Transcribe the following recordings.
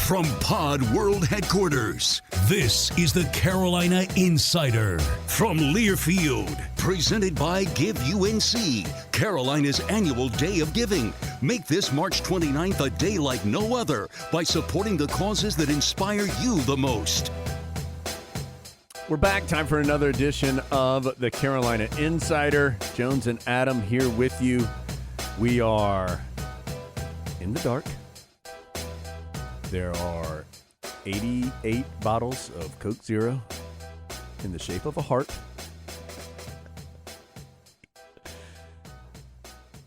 From Pod World Headquarters, this is the Carolina Insider from Learfield, presented by Give UNC, Carolina's annual Day of Giving. Make this March 29th a day like no other by supporting the causes that inspire you the most. We're back. Time for another edition of the Carolina Insider. Jones and Adam here with you. We are in the dark. There are 88 bottles of Coke Zero in the shape of a heart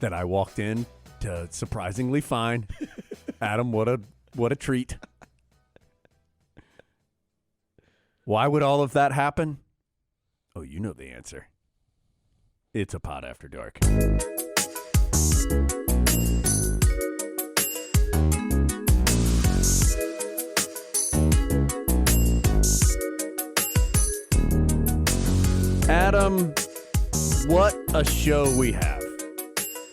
that I walked in to surprisingly find. Adam, what a treat. Why would all of that happen? Oh, you know the answer. It's a Pod After Dark. Adam, what a show we have.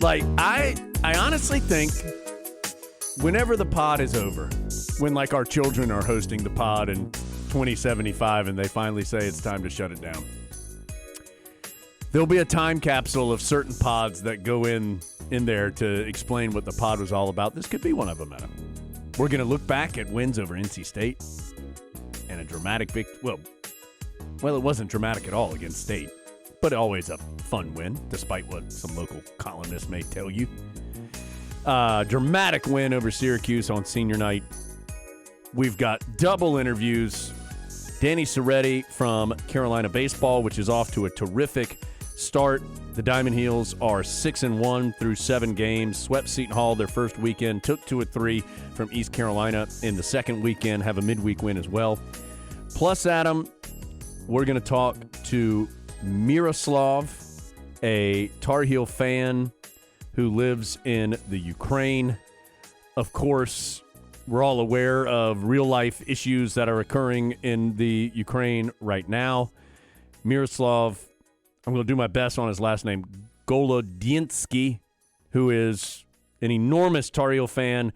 Like, I honestly think whenever the pod is over, when like our children are hosting the pod in 2075 and they finally say it's time to shut it down, there'll be a time capsule of certain pods that go in there to explain what the pod was all about. This could be one of them, Adam. We're going to look back at wins over NC State and a dramatic victory. Well, it wasn't dramatic at all against State, but always a fun win, despite what some local columnists may tell you. Dramatic win over Syracuse on senior night. We've got double interviews. Danny Serretti from Carolina Baseball, which is off to a terrific start. The Diamond Heels are 6-1 through 7 games. Swept Seton Hall their first weekend. Took 2 of 3 from East Carolina in the second weekend. Have a midweek win as well. Plus, Adam, we're going to talk to Myroslav, a Tar Heel fan who lives in the Ukraine. Of course, we're all aware of real-life issues that are occurring in the Ukraine right now. Myroslav, I'm going to do my best on his last name, Golodynskiy, who is an enormous Tar Heel fan.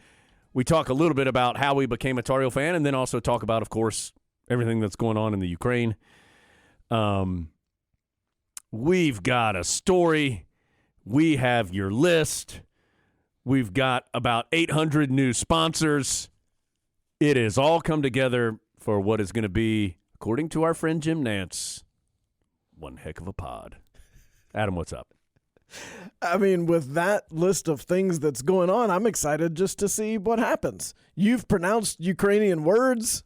We talk a little bit about how we became a Tar Heel fan and then also talk about, of course, everything that's going on in the Ukraine. We've got a story. We have your list. We've got about 800 new sponsors. It has all come together for what is going to be, according to our friend Jim Nance, one heck of a pod. Adam, what's up? I mean, with that list of things that's going on, I'm excited just to see what happens. You've pronounced Ukrainian words.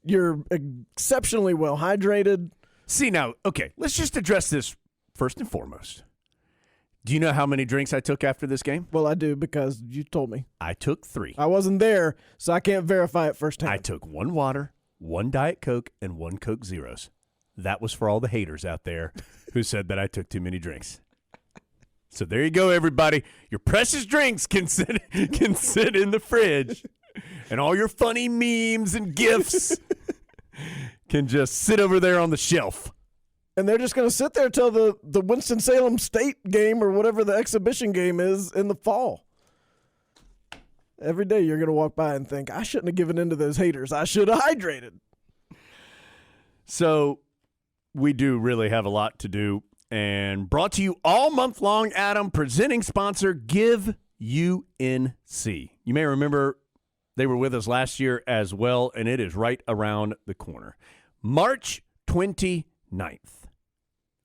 You're exceptionally well hydrated. See, now, okay, let's just address this first and foremost. Do you know how many drinks I took after this game? Well, I do because you told me. I took 3. I wasn't there, so I can't verify it firsthand. I took 1 water, 1 Diet Coke, and 1 Coke Zeros. That was for all the haters out there who said that I took too many drinks. So there you go, everybody. Your precious drinks can sit in the fridge, and all your funny memes and GIFs can just sit over there on the shelf. And they're just going to sit there till the Winston-Salem State game or whatever the exhibition game is in the fall. Every day you're going to walk by and think, I shouldn't have given in to those haters. I should have hydrated. So we do really have a lot to do. And brought to you all month long, Adam, presenting sponsor, Give UNC. You may remember they were with us last year as well, and it is right around the corner. March 29th.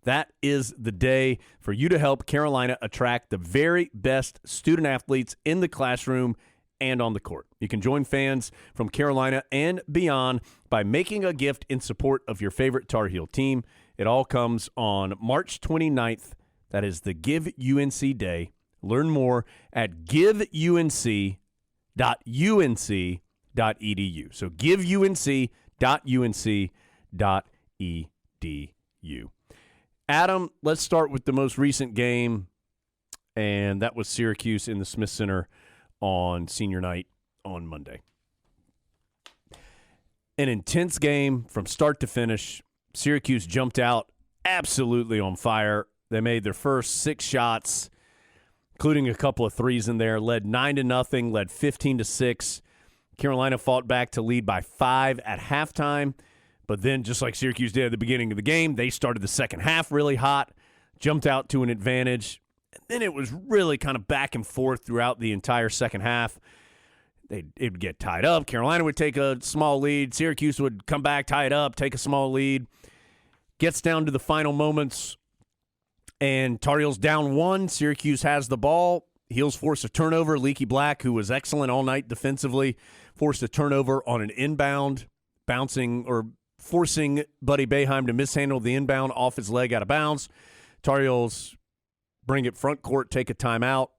That is the day for you to help Carolina attract the very best student athletes in the classroom and on the court. You can join fans from Carolina and beyond by making a gift in support of your favorite Tar Heel team. It all comes on March 29th. That is the Give UNC Day. Learn more at giveunc.unc.edu. So giveunc.unc.edu. Adam, let's start with the most recent game, and that was Syracuse in the Smith Center on senior night on Monday. An intense game from start to finish. Syracuse jumped out absolutely on fire. They made their first 6 shots, including a couple of threes in there, led 9-0, led 15-6, Carolina fought back to lead by 5 at halftime, but then just like Syracuse did at the beginning of the game, they started the second half really hot, jumped out to an advantage, and then it was really kind of back and forth throughout the entire second half. It would get tied up. Carolina would take a small lead. Syracuse would come back, tie it up, take a small lead. Gets down to the final moments, and Tar Heels down 1. Syracuse has the ball. Heels force a turnover. Leaky Black, who was excellent all night defensively, forced a turnover on an inbound, forcing Buddy Boeheim to mishandle the inbound off his leg out of bounds. Tar Heels bring it front court, take a timeout.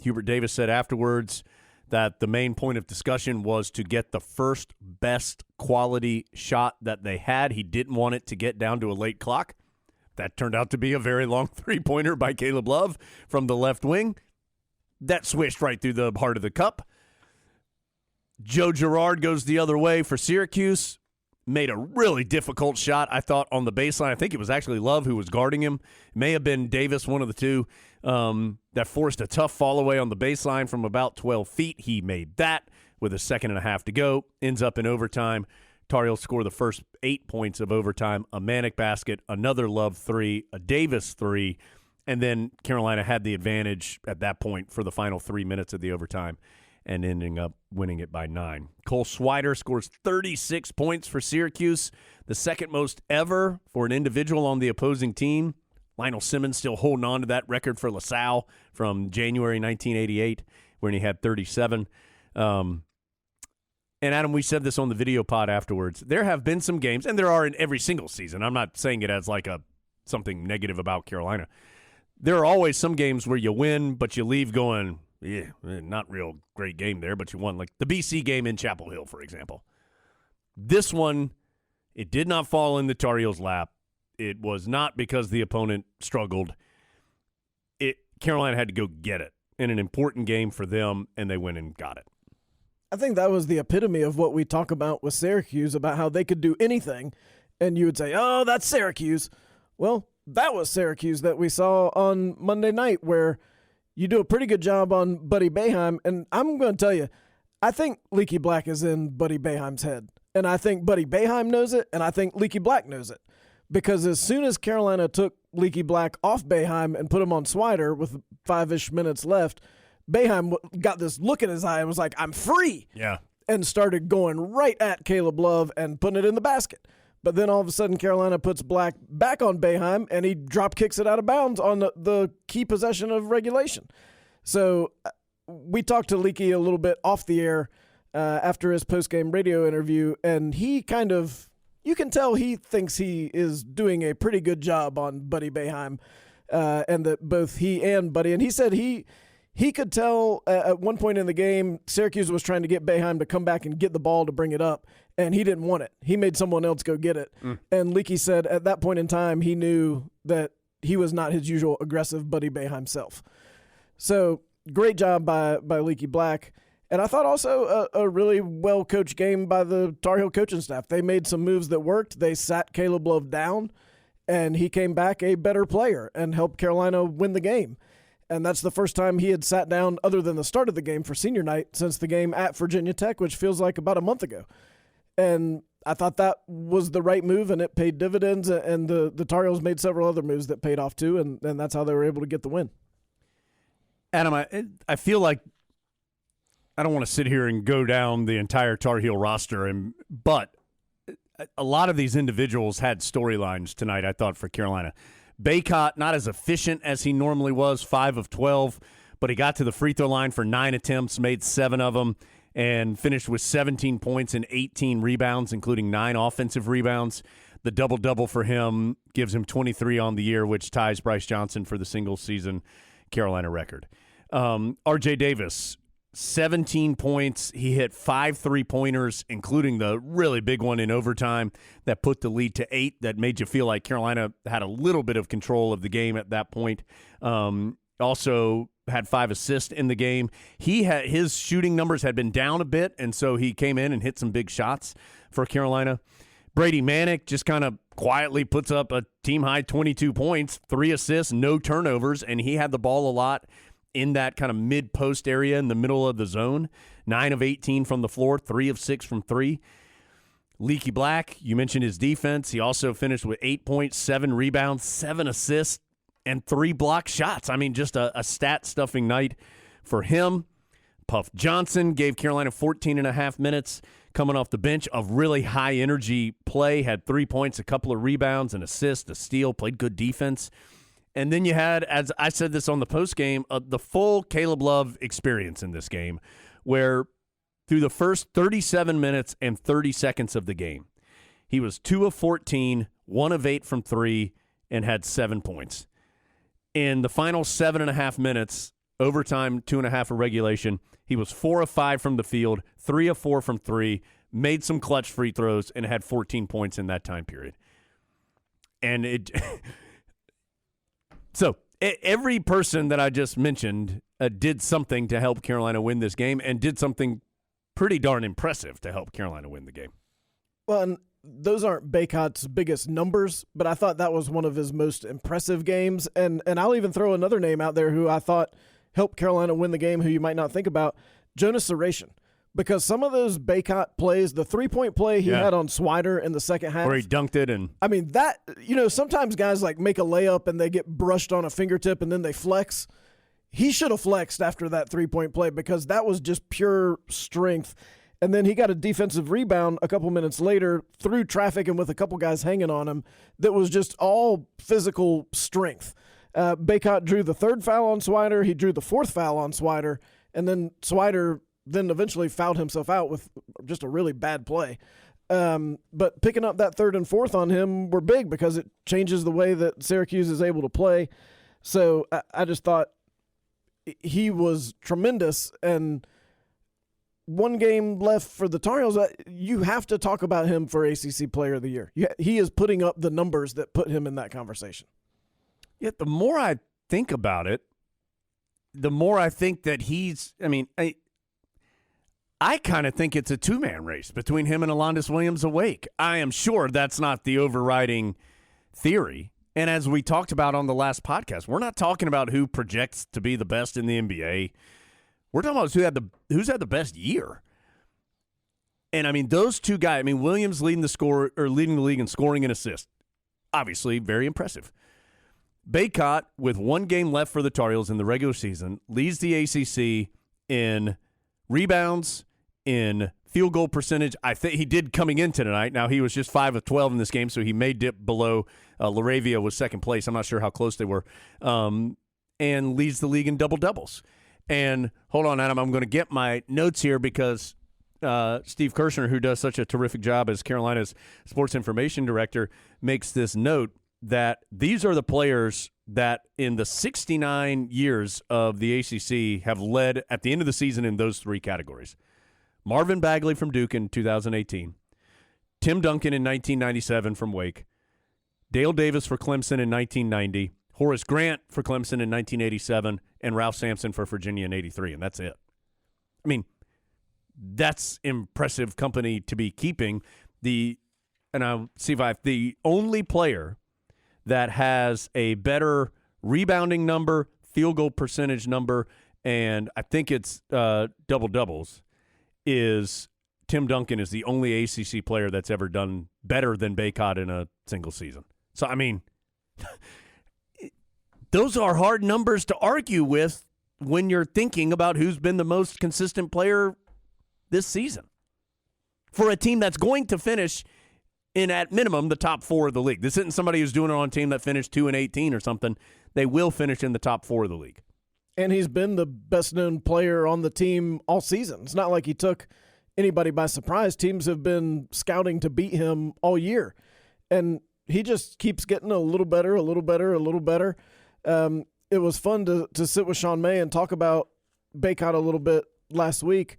Hubert Davis said afterwards that the main point of discussion was to get the first best quality shot that they had. He didn't want it to get down to a late clock. That turned out to be a very long three-pointer by Caleb Love from the left wing. That swished right through the heart of the cup. Joe Girard goes the other way for Syracuse. Made a really difficult shot, I thought, on the baseline. I think it was actually Love who was guarding him. It may have been Davis, one of the two, that forced a tough fall away on the baseline from about 12 feet. He made that with a second and a half to go. Ends up in overtime. Tar Heels score the first 8 points of overtime. A Manic basket, another Love 3, a Davis 3, and then Carolina had the advantage at that point for the final 3 minutes of the overtime and ending up winning it by 9. Cole Swider scores 36 points for Syracuse, the second most ever for an individual on the opposing team. Lionel Simmons still holding on to that record for LaSalle from January 1988 when he had 37. And Adam, we said this on the video pod afterwards. There have been some games, and there are in every single season. I'm not saying it as like something negative about Carolina. There are always some games where you win, but you leave going, yeah, not real great game there, but you won. Like the BC game in Chapel Hill, for example. This one, it did not fall in the Tar Heels' lap. It was not because the opponent struggled. Carolina had to go get it in an important game for them, and they went and got it. I think that was the epitome of what we talk about with Syracuse, about how they could do anything, and you would say, oh, that's Syracuse. Well, that was Syracuse that we saw on Monday night, where you do a pretty good job on Buddy Boeheim, and I'm going to tell you, I think Leaky Black is in Buddy Boeheim's head, and I think Buddy Boeheim knows it, and I think Leaky Black knows it, because as soon as Carolina took Leaky Black off Boeheim and put him on Swider with 5-ish minutes left, Boeheim got this look in his eye and was like, I'm free. Yeah. And started going right at Caleb Love and putting it in the basket. But then all of a sudden Carolina puts Black back on Boeheim and he drop kicks it out of bounds on the key possession of regulation. So we talked to Leaky a little bit off the air after his post-game radio interview, and he kind of, you can tell he thinks he is doing a pretty good job on Buddy Boeheim, and that both he and Buddy, and he said he could tell at one point in the game, Syracuse was trying to get Boeheim to come back and get the ball to bring it up, and he didn't want it. He made someone else go get it. And Leaky said at that point in time, he knew that he was not his usual aggressive Buddy Boeheim self. So great job by Leaky Black. And I thought also a really well-coached game by the Tar Heel coaching staff. They made some moves that worked. They sat Caleb Love down, and he came back a better player and helped Carolina win the game. And that's the first time he had sat down other than the start of the game for senior night since the game at Virginia Tech, which feels like about a month ago. And I thought that was the right move, and it paid dividends, and the Tar Heels made several other moves that paid off too, and that's how they were able to get the win. Adam, I feel like I don't want to sit here and go down the entire Tar Heel roster, but a lot of these individuals had storylines tonight, I thought, for Carolina. Baycott, not as efficient as he normally was, 5 of 12, but he got to the free throw line for 9 attempts, made 7 of them, and finished with 17 points and 18 rebounds, including 9 offensive rebounds. The double-double for him gives him 23 on the year, which ties Bryce Johnson for the single-season Carolina record. R.J. Davis, 17 points. He hit 5 3-pointers, including the really big one in overtime that put the lead to 8, that made you feel like Carolina had a little bit of control of the game at that point. Also had 5 assists in the game. His shooting numbers had been down a bit, and so he came in and hit some big shots for Carolina. Brady Manick just kind of quietly puts up a team-high 22 points, 3 assists, no turnovers, and he had the ball a lot in that kind of mid-post area in the middle of the zone. 9 of 18 from the floor, 3 of 6 from 3. Leaky Black, you mentioned his defense. He also finished with 8 points, 7 rebounds, 7 assists, and 3 blocked shots. I mean, just a stat-stuffing night for him. Puff Johnson gave Carolina 14 and a half minutes coming off the bench of really high-energy play, had 3 points, a couple of rebounds, an assist, a steal, played good defense. And then you had, as I said this on the postgame, the full Caleb Love experience in this game, where through the first 37 minutes and 30 seconds of the game, he was 2 of 14, 1 of 8 from 3, and had 7 points. In the final 7.5 minutes, overtime, 2.5 of regulation, he was 4 of 5 from the field, 3 of 4 from 3, made some clutch free throws, and had 14 points in that time period. And it so every person that I just mentioned did something to help Carolina win this game, and did something pretty darn impressive to help Carolina win the game. Well, and those aren't Bacot's biggest numbers, but I thought that was one of his most impressive games. And I'll even throw another name out there who I thought helped Carolina win the game, who you might not think about, Jonas Serretti. Because some of those Bacot plays, the three-point play he had on Swider in the second half. Where he dunked it. And I mean, that, sometimes guys like make a layup and they get brushed on a fingertip and then they flex. He should have flexed after that three-point play because that was just pure strength. And then he got a defensive rebound a couple minutes later through traffic and with a couple guys hanging on him that was just all physical strength. Bacot drew the third foul on Swider. He drew the fourth foul on Swider. And then Swider then eventually fouled himself out with just a really bad play. But picking up that third and fourth on him were big because it changes the way that Syracuse is able to play. So I just thought he was tremendous. And one game left for the Tar Heels, you have to talk about him for ACC Player of the Year. He is putting up the numbers that put him in that conversation. Yet the more I think about it, the more I think that I kind of think it's a two-man race between him and Alondas Williams-Awake. I am sure that's not the overriding theory. And as we talked about on the last podcast, we're not talking about who projects to be the best in the NBA. We're talking about who's had the best year. And, those two guys, Williams leading the league in scoring and assists. Obviously, very impressive. Bacot, with one game left for the Tar Heels in the regular season, leads the ACC in rebounds, in field goal percentage. I think he did coming into tonight. Now, he was just 5 of 12 in this game, so he may dip below. Laravia was second place. I'm not sure how close they were. And leads the league in double-doubles. And hold on, Adam, I'm going to get my notes here because Steve Kirshner, who does such a terrific job as Carolina's sports information director, makes this note that these are the players that in the 69 years of the ACC have led at the end of the season in those three categories. Marvin Bagley from Duke in 2018, Tim Duncan in 1997 from Wake, Dale Davis for Clemson in 1990, Horace Grant for Clemson in 1987, and Ralph Sampson for Virginia in 83, and that's it. That's impressive company to be keeping. And I'll see if the only player that has a better rebounding number, field goal percentage number, and I think it's double-doubles, is Tim Duncan is the only ACC player that's ever done better than Bacot in a single season. So, those are hard numbers to argue with when you're thinking about who's been the most consistent player this season for a team that's going to finish in, at minimum, the top 4 of the league. This isn't somebody who's doing it on a team that finished 2-18 or something. They will finish in the top 4 of the league. And he's been the best-known player on the team all season. It's not like he took anybody by surprise. Teams have been scouting to beat him all year. And he just keeps getting a little better, a little better, a little better. It was fun to sit with Sean May and talk about Bacot a little bit last week.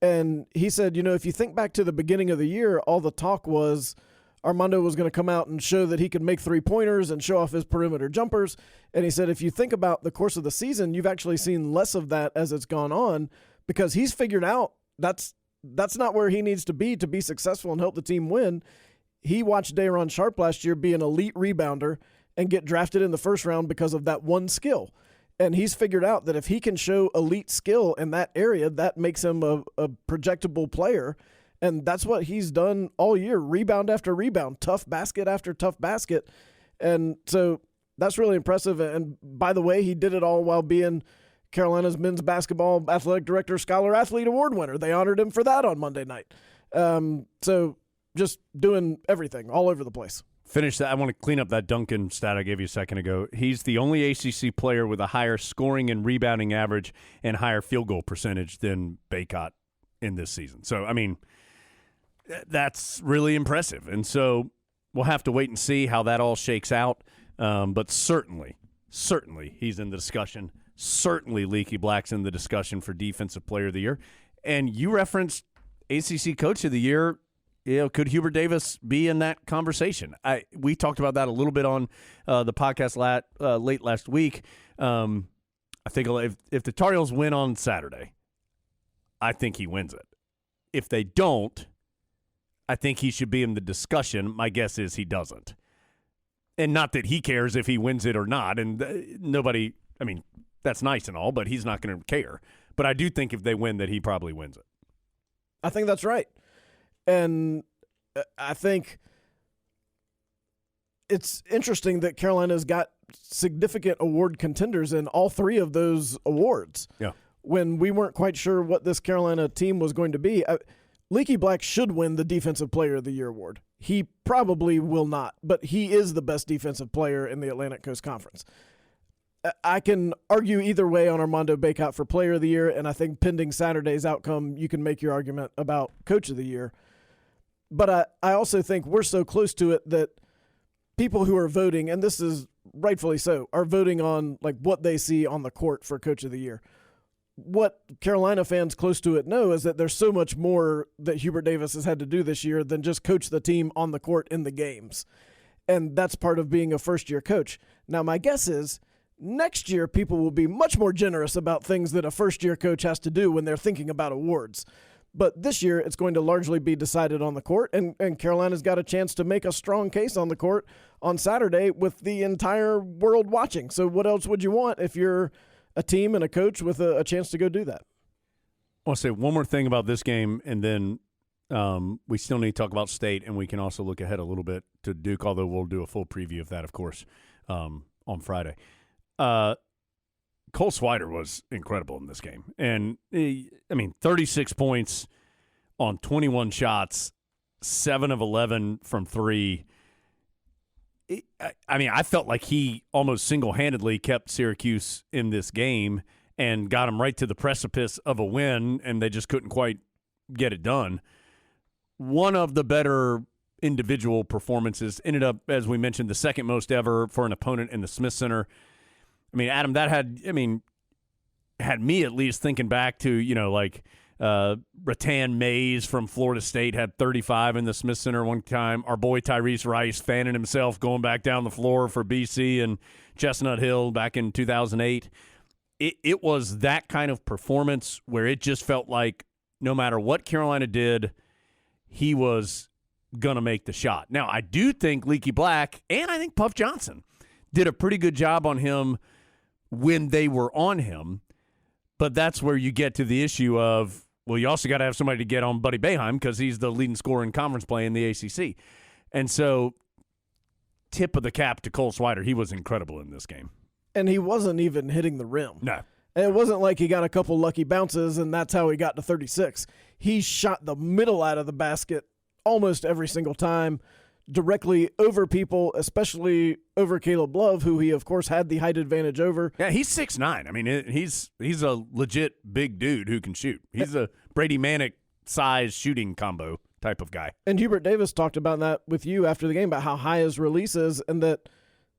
And he said, if you think back to the beginning of the year, all the talk was Armando was going to come out and show that he could make three-pointers and show off his perimeter jumpers. And he said, if you think about the course of the season, you've actually seen less of that as it's gone on because he's figured out that's not where he needs to be successful and help the team win. He watched Day'Ron Sharpe last year be an elite rebounder and get drafted in the first round because of that one skill. And he's figured out that if he can show elite skill in that area, that makes him a projectable player. And that's what he's done all year, rebound after rebound, tough basket after tough basket. And so that's really impressive. And by the way, he did it all while being Carolina's men's basketball athletic director, scholar athlete award winner. They honored him for that on Monday night. So just doing everything all over the place. Finish that. I want to clean up that Duncan stat I gave you a second ago. He's the only ACC player with a higher scoring and rebounding average and higher field goal percentage than Bacot in this season. So, I mean, that's really impressive. And so we'll have to wait and see how that all shakes out. But certainly he's in the discussion. Certainly Leaky Black's in the discussion for Defensive Player of the Year. And you referenced ACC Coach of the Year. Could Hubert Davis be in that conversation? We talked about that a little bit on the podcast late last week. I think if the Tar Heels win on Saturday, I think he wins it. If they don't, I think he should be in the discussion. My guess is he doesn't. And not that he cares if he wins it or not. And nobody, I mean, that's nice and all, but he's not going to care. But I do think if they win that he probably wins it. I think that's right. And I think it's interesting that Carolina's got significant award contenders in all three of those awards. Yeah. When we weren't quite sure what this Carolina team was going to be, Leaky Black should win the Defensive Player of the Year award. He probably will not, but he is the best defensive player in the Atlantic Coast Conference. I can argue either way on Armando Bacot for Player of the Year, and I think pending Saturday's outcome, you can make your argument about Coach of the Year. But I also think we're so close to it that people who are voting, and this is rightfully so, are voting on like what they see on the court for Coach of the Year. What Carolina fans close to it know is that there's so much more that Hubert Davis has had to do this year than just coach the team on the court in the games. And that's part of being a first-year coach. Now, my guess is next year people will be much more generous about things that a first-year coach has to do when they're thinking about awards. But this year, it's going to largely be decided on the court, and Carolina's got a chance to make a strong case on the court on Saturday with the entire world watching. So what else would you want if you're a team and a coach with a chance to go do that? I want to say one more thing about this game, and then we still need to talk about State, and we can also look ahead a little bit to Duke, although we'll do a full preview of that, of course, on Friday. Cole Swider was incredible in this game. And, 36 points on 21 shots, 7 of 11 from 3. I felt like he almost single-handedly kept Syracuse in this game and got them right to the precipice of a win, and they just couldn't quite get it done. One of the better individual performances ended up, as we mentioned, the second most ever for an opponent in the Smith Center. Adam, that had me at least thinking back to, Rattan Mays from Florida State had 35 in the Smith Center one time. Our boy Tyrese Rice fanning himself going back down the floor for BC and Chestnut Hill back in 2008. It was that kind of performance where it just felt like no matter what Carolina did, he was going to make the shot. Now, I do think Leaky Black and I think Puff Johnson did a pretty good job on him when they were on him, but that's where you get to the issue of, well, you also got to have somebody to get on Buddy Boeheim because he's the leading scorer in conference play in the ACC. And so, tip of the cap to Cole Swider. He was incredible in this game. And he wasn't even hitting the rim. No. And it wasn't like he got a couple lucky bounces and that's how he got to 36. He shot the middle out of the basket almost every single time, directly over people, especially over Caleb Love, who he, of course, had the height advantage over. Yeah, he's 6'9". He's a legit big dude who can shoot. He's a Brady Manick size shooting combo type of guy. And Hubert Davis talked about that with you after the game, about how high his release is and that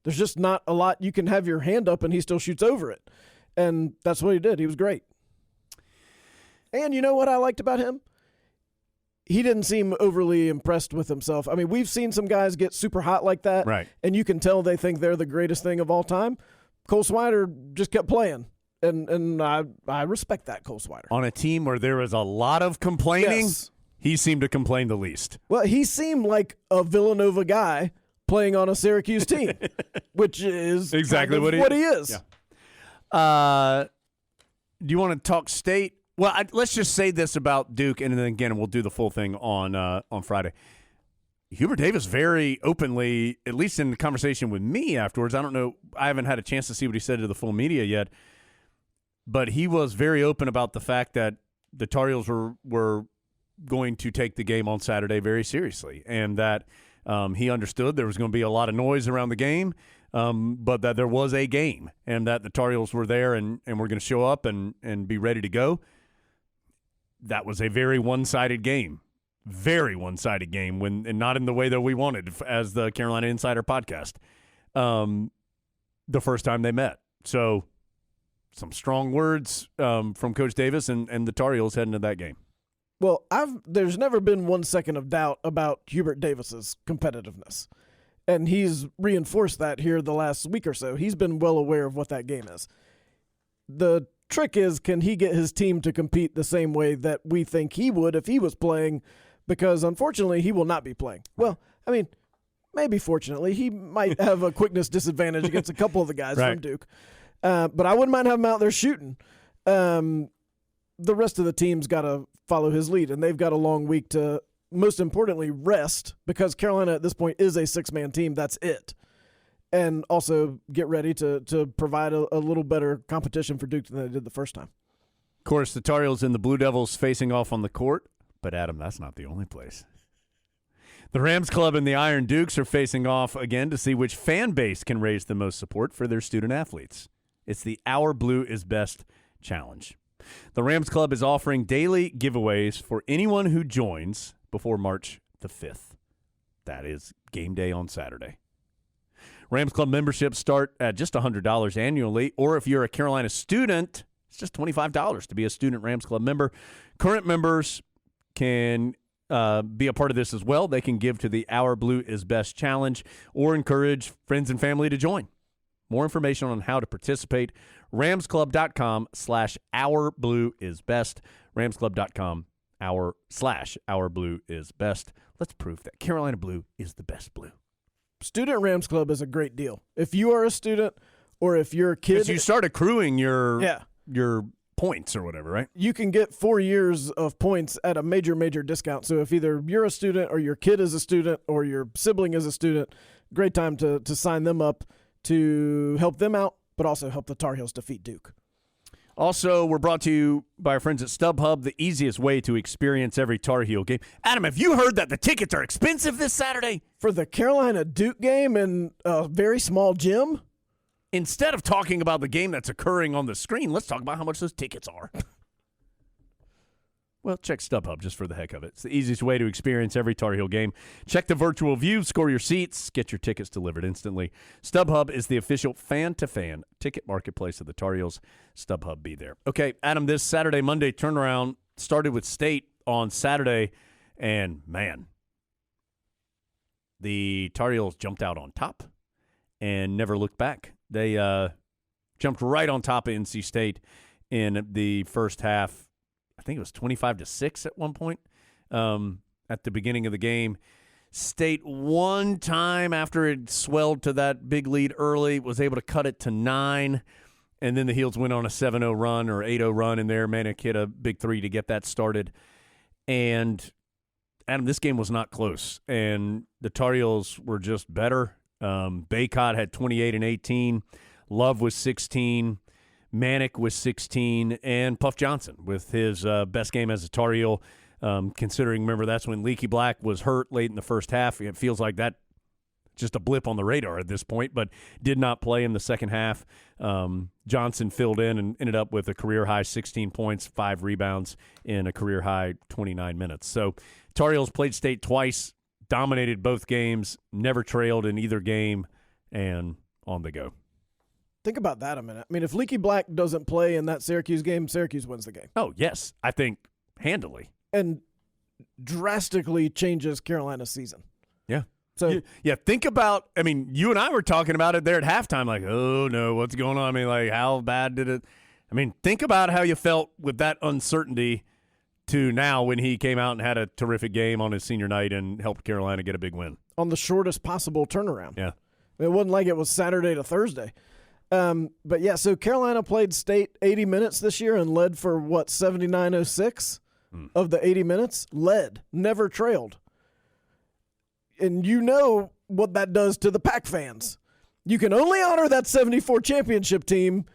there's just not a lot you can have your hand up and he still shoots over it. And that's what he did. He was great. And you know what I liked about him? He didn't seem overly impressed with himself. We've seen some guys get super hot like that, right? And you can tell they think they're the greatest thing of all time. Cole Swider just kept playing, and I respect that, Cole Swider. On a team where there was a lot of complaining, yes, he seemed to complain the least. Well, he seemed like a Villanova guy playing on a Syracuse team, which is exactly what he is. Do you want to talk state? Well, let's just say this about Duke, and then again, we'll do the full thing on Friday. Hubert Davis very openly, at least in the conversation with me afterwards, I don't know, I haven't had a chance to see what he said to the full media yet, but he was very open about the fact that the Tar Heels were going to take the game on Saturday very seriously, and that he understood there was going to be a lot of noise around the game, but that there was a game, and that the Tar Heels were there and were going to show up and be ready to go. That was a very one-sided game. Very one-sided game, and not in the way that we wanted as the Carolina Insider podcast the first time they met. So some strong words from Coach Davis and the Tar Heels heading into that game. Well, there's never been 1 second of doubt about Hubert Davis's competitiveness, and he's reinforced that here the last week or so. He's been well aware of what that game is. The trick is, can he get his team to compete the same way that we think he would if he was playing? Because, unfortunately, he will not be playing. Well, I mean, maybe fortunately. He might have a quickness disadvantage against a couple of the guys from Duke. But I wouldn't mind having him out there shooting. The rest of the team's got to follow his lead, and they've got a long week to, most importantly, rest, because Carolina at this point is a six-man team. That's it. And also get ready to provide a little better competition for Duke than they did the first time. Of course, the Tar Heels and the Blue Devils facing off on the court. But, Adam, that's not the only place. The Rams Club and the Iron Dukes are facing off again to see which fan base can raise the most support for their student athletes. It's the Our Blue is Best Challenge. The Rams Club is offering daily giveaways for anyone who joins before March the 5th. That is game day on Saturday. Rams Club memberships start at just $100 annually, or if you're a Carolina student, it's just $25 to be a student Rams Club member. Current members can be a part of this as well. They can give to the Our Blue is Best Challenge or encourage friends and family to join. More information on how to participate, ramsclub.com/ourblueisbest, ramsclub.com/ourblueisbest. Let's prove that Carolina Blue is the best blue. Student Rams Club is a great deal. If you are a student or if you're a kid. Because you start accruing your points or whatever, right? You can get 4 years of points at a major, major discount. So if either you're a student or your kid is a student or your sibling is a student, great time to sign them up to help them out, but also help the Tar Heels defeat Duke. Also, we're brought to you by our friends at StubHub, the easiest way to experience every Tar Heel game. Adam, have you heard that the tickets are expensive this Saturday? For the Carolina Duke game in a very small gym? Instead of talking about the game that's occurring on the screen, let's talk about how much those tickets are. Well, check StubHub just for the heck of it. It's the easiest way to experience every Tar Heel game. Check the virtual view, score your seats, get your tickets delivered instantly. StubHub is the official fan-to-fan ticket marketplace of the Tar Heels. StubHub, be there. Okay, Adam, this Saturday-Monday turnaround started with State on Saturday, and, man, the Tar Heels jumped out on top and never looked back. They jumped right on top of NC State in the first half. I think it was 25-6 at one point at the beginning of the game. State one time after it swelled to that big lead early was able to cut it to 9, and then the Heels went on a 7-0 run or 8-0 run in there. Manic hit a big 3 to get that started. And, Adam, this game was not close, and the Tar Heels were just better. Baycott had 28 and 18. Love was 16. Manic was 16. And Puff Johnson with his best game as a Tar Heel, considering, remember, that's when Leaky Black was hurt late in the first half. It feels like that just a blip on the radar at this point, but did not play in the second half. Johnson filled in and ended up with a career-high 16 points, 5 rebounds in a career-high 29 minutes. So Tar Heels played State twice, dominated both games, never trailed in either game, and on the go. Think about that a minute. I mean, if Leaky Black doesn't play in that Syracuse game, Syracuse wins the game. Oh, yes. I think handily. And drastically changes Carolina's season. Yeah. So yeah, think about, I mean, you and I were talking about it there at halftime, like, oh, no, what's going on? I mean, like, how bad did it? I mean, think about how you felt with that uncertainty to now when he came out and had a terrific game on his senior night and helped Carolina get a big win. On the shortest possible turnaround. Yeah. It wasn't like it was Saturday to Thursday. But yeah, so Carolina played State 80 minutes this year and led for 79.06 of the 80 minutes. Led, never trailed. And you know what that does to the Pac fans. You can only honor that 74 championship team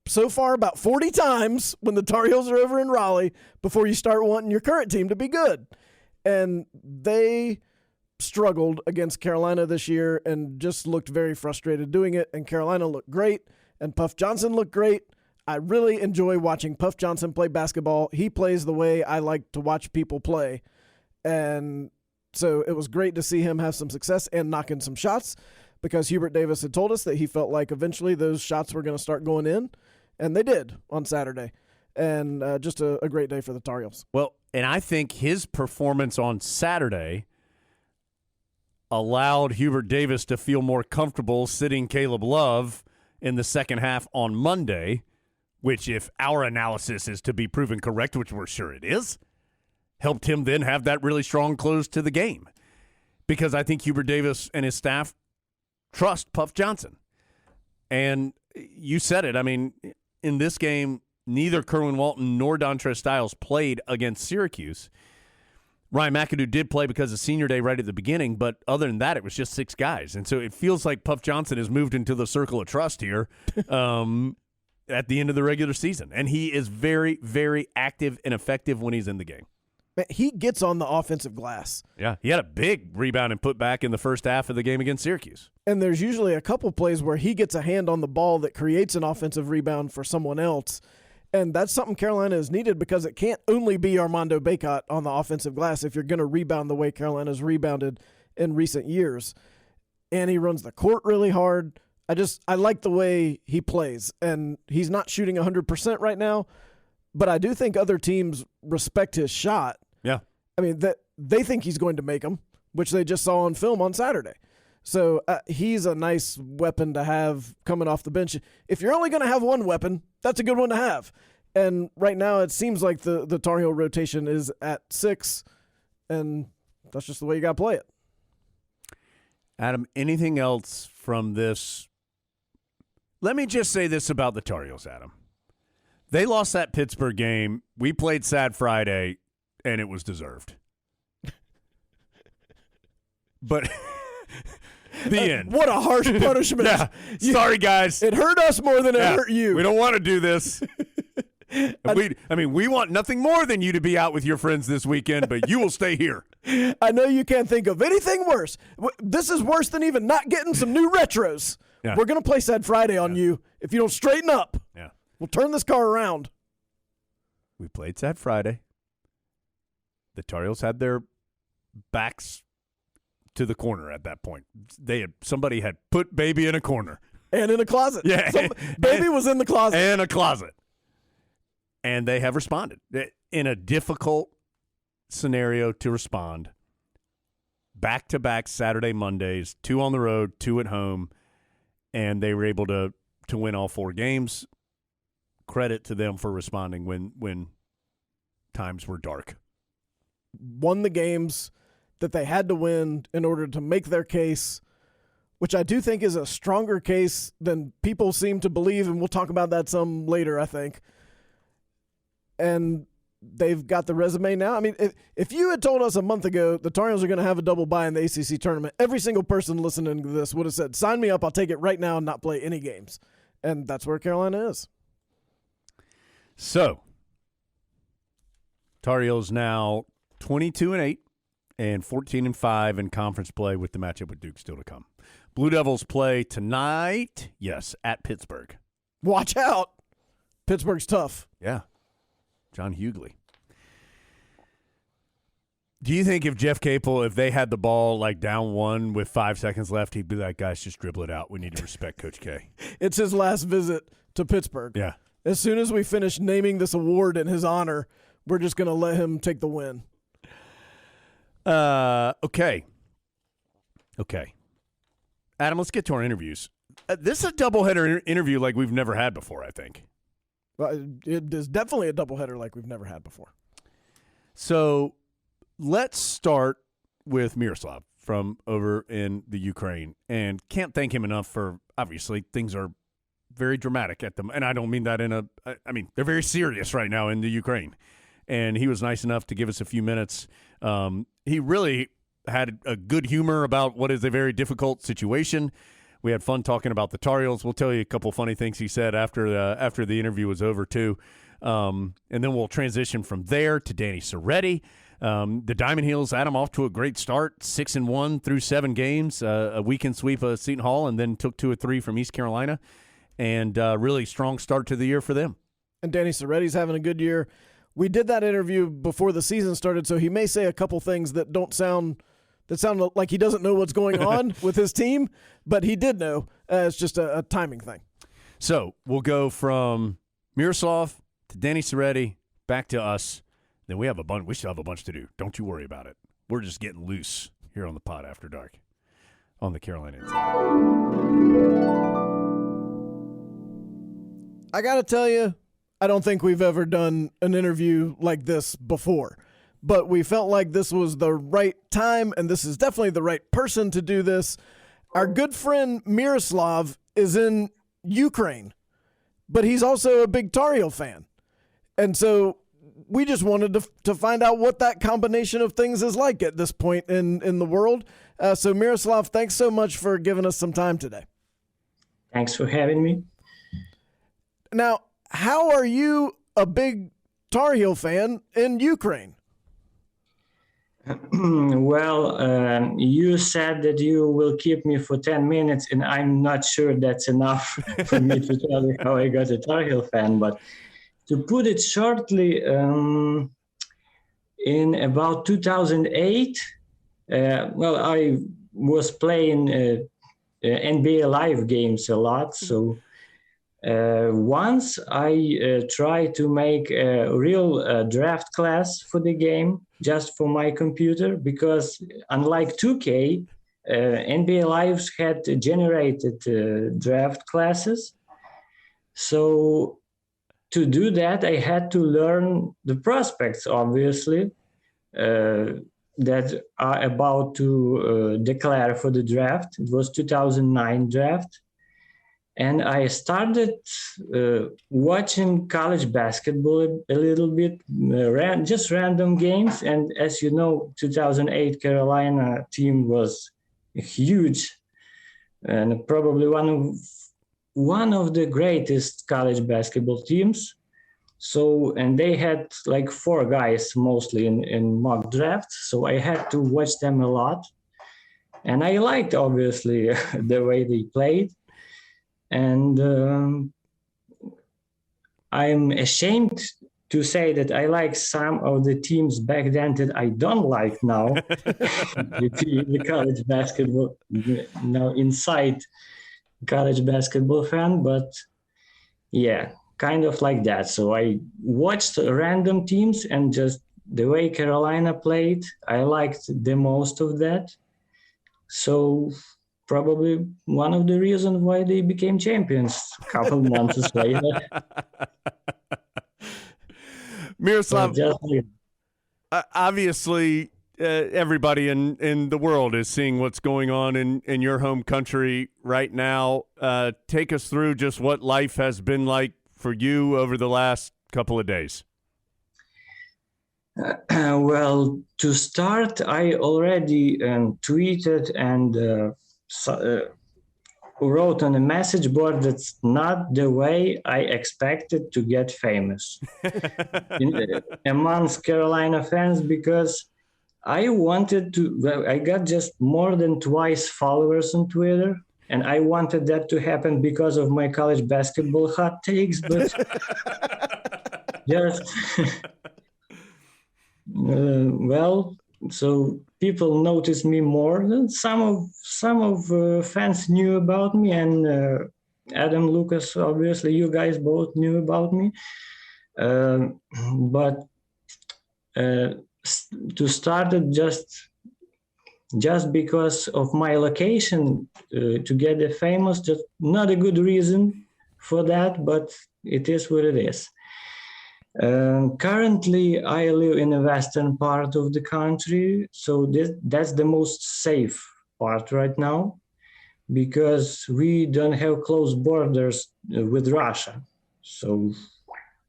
so far about 40 times when the Tar Heels are over in Raleigh before you start wanting your current team to be good. And they struggled against Carolina this year and just looked very frustrated doing it. And Carolina looked great, and Puff Johnson looked great. I really enjoy watching Puff Johnson play basketball. He plays the way I like to watch people play. And so it was great to see him have some success and knock in some shots, because Hubert Davis had told us that he felt like eventually those shots were going to start going in, and they did on Saturday. And just a great day for the Tar Heels. Well, and I think his performance on Saturday allowed Hubert Davis to feel more comfortable sitting Caleb Love in the second half on Monday, which, if our analysis is to be proven correct, which we're sure it is, helped him then have that really strong close to the game. Because I think Hubert Davis and his staff trust Puff Johnson. And you said it. I mean, in this game, neither Kerwin Walton nor Dontrez Styles played against Syracuse. Ryan McAdoo did play because of senior day right at the beginning, but other than that, it was just 6 guys. And so it feels like Puff Johnson has moved into the circle of trust here at the end of the regular season. And he is very, very active and effective when he's in the game. Man, he gets on the offensive glass. Yeah, he had a big rebound and put back in the first half of the game against Syracuse. And there's usually a couple plays where he gets a hand on the ball that creates an offensive rebound for someone else. And that's something Carolina has needed, because it can't only be Armando Bacot on the offensive glass if you're going to rebound the way Carolina's rebounded in recent years. And he runs the court really hard. I like the way he plays. And he's not shooting 100% right now, but I do think other teams respect his shot. Yeah. I mean, that they think he's going to make them, which they just saw on film on Saturday. So he's a nice weapon to have coming off the bench. If you're only going to have one weapon, that's a good one to have. And right now it seems like the Tar Heel rotation is at 6, and that's just the way you got to play it. Adam, anything else from this? Let me just say this about the Tar Heels, Adam. They lost that Pittsburgh game. We played Sad Friday, and it was deserved. But the end. What a harsh punishment. Yeah. Sorry, guys. It hurt us more than it hurt you. We don't want to do this. We want nothing more than you to be out with your friends this weekend, but you will stay here. I know you can't think of anything worse. This is worse than even not getting some new retros. Yeah. We're going to play Sad Friday on you if you don't straighten up. Yeah. We'll turn this car around. We played Sad Friday. The Tar Heels had their backs to the corner at that point. Somebody had put Baby in a corner. And in a closet. Yeah. Baby was in the closet. And a closet. And they have responded. In a difficult scenario to respond, back-to-back Saturday, Mondays, 2 on the road, 2 at home, and they were able to win all 4 games. Credit to them for responding when times were dark. Won the games that they had to win in order to make their case, which I do think is a stronger case than people seem to believe, and we'll talk about that some later, I think. And they've got the resume now. I mean, if you had told us a month ago the Tar Heels are going to have a double bye in the ACC tournament, every single person listening to this would have said, sign me up, I'll take it right now and not play any games. And that's where Carolina is. So, Tar Heels now 22-8 and 14-5 in conference play, with the matchup with Duke still to come. Blue Devils play tonight, yes, at Pittsburgh. Watch out. Pittsburgh's tough. Yeah. John Hughley. Do you think if Jeff Capel, if they had the ball like down 1 with 5 seconds left, he'd be like, guys, just dribble it out. We need to respect Coach K. It's his last visit to Pittsburgh. Yeah. As soon as we finish naming this award in his honor, we're just going to let him take the win. Okay. Adam, let's get to our interviews. This is a doubleheader interview like we've never had before, I think. It is definitely a doubleheader like we've never had before. So let's start with Myroslav from over in the Ukraine. And can't thank him enough for, obviously, things are very dramatic at them. And I don't mean that I mean, they're very serious right now in the Ukraine. And he was nice enough to give us a few minutes. He really had a good humor about what is a very difficult situation. We had fun talking about the Tar Heels. We'll tell you a couple funny things he said after the interview was over, too. And then we'll transition from there to Danny Serretti. The Diamond Heels had him off to a great start, 6-1 through 7 games, a weekend sweep of Seton Hall, and then took 2 of 3 from East Carolina. And really strong start to the year for them. And Danny Serretti's having a good year. We did that interview before the season started, so he may say a couple things that sound like he doesn't know what's going on with his team, but he did know. It's just a timing thing. So we'll go from Myroslav to Danny Serretti, back to us. Then we still have a bunch to do. Don't you worry about it. We're just getting loose here on the Pod After Dark on the Carolina Inside. I got to tell you, I don't think we've ever done an interview like this before, but we felt like this was the right time, and this is definitely the right person to do this. Our good friend Myroslav is in Ukraine, but he's also a big Tar Heel fan. And so we just wanted to find out what that combination of things is like at this point in the world. So Myroslav, thanks so much for giving us some time today. Thanks for having me. Now, how are you a big Tar Heel fan in Ukraine? Well, you said that you will keep me for 10 minutes, and I'm not sure that's enough for me to tell you how I got a Tar Heel fan. But to put it shortly, in about 2008, I was playing NBA Live games a lot. So once I tried to make a real draft class for the game, just for my computer, because unlike 2K, NBA Lives had generated draft classes. So to do that, I had to learn the prospects, obviously, that are about to declare for the draft. It was 2009 draft. And I started watching college basketball a little bit, just random games. And as you know, 2008 Carolina team was huge and probably one of the greatest college basketball teams. So, and they had like 4 guys mostly in mock drafts. So I had to watch them a lot. And I liked, obviously, the way they played. And I'm ashamed to say that I like some of the teams back then that I don't like now. the college basketball, now inside college basketball fan, but yeah, kind of like that. So I watched random teams, and just the way Carolina played, I liked the most of that. So probably one of the reasons why they became champions a couple months later. Myroslav, obviously everybody in the world is seeing what's going on in your home country right now. Take us through just what life has been like for you over the last couple of days. Well, to start, I already tweeted and wrote on a message board that's not the way I expected to get famous amongst Carolina fans, because I wanted to, I got just more than twice followers on Twitter, and I wanted that to happen because of my college basketball hot takes, but just, so people noticed me more. Some of fans knew about me, and Adam, Lucas, obviously you guys both knew about me. But to start it just because of my location, to get famous, just not a good reason for that, but it is what it is. Currently, I live in the western part of the country, so that's the most safe part right now. because we don't have close borders with Russia. So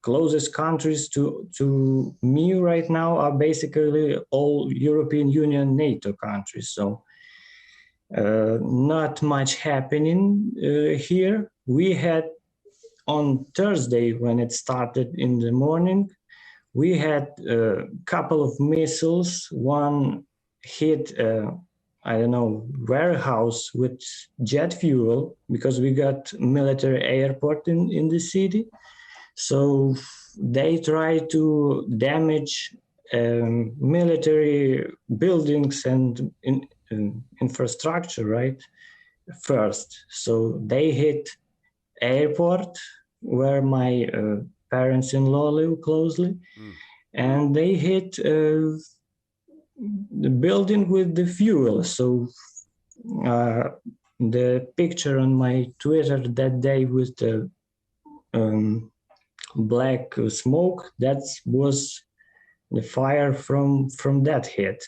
closest countries to me right now are basically all European Union NATO countries. So not much happening here. We had on Thursday, when it started in the morning, we had a couple of missiles. One hit, warehouse with jet fuel, because we got military airport in the city. So they try to damage military buildings and infrastructure, right? First. So they hit airport where my parents-in-law live closely, and they hit the building with the fuel. So the picture on my Twitter that day with the black smoke, that was the fire from that hit.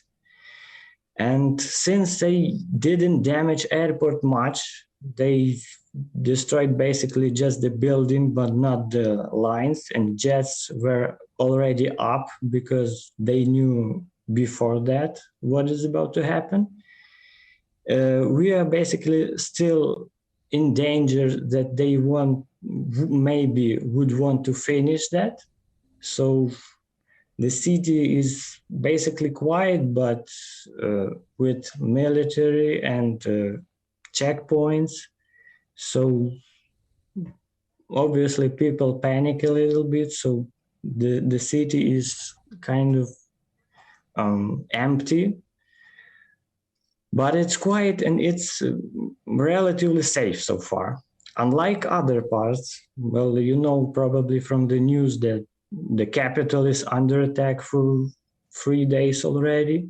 And since they didn't damage airport much, they destroyed basically just the building, but not the lines, and jets were already up because they knew before that what is about to happen. We are basically still in danger that they maybe would want to finish that. So the city is basically quiet, but with military and checkpoints. So obviously people panic a little bit. So the city is kind of empty, but it's quiet and it's relatively safe so far. Unlike other parts, well, you know probably from the news that the capital is under attack for 3 days already,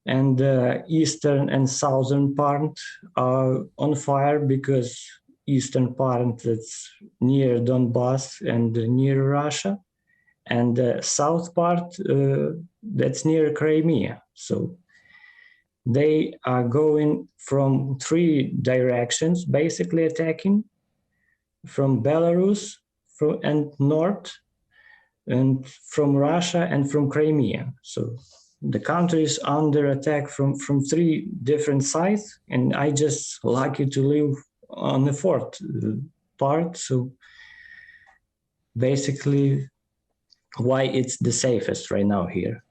and the eastern and southern part are on fire because eastern part that's near Donbass and near Russia, and the south part that's near Crimea. So they are going from 3 directions, basically attacking from Belarus and north, and from Russia and from Crimea. So the country is under attack from 3 different sides, and I just lucky to live on the 4th part. So basically why it's the safest right now here.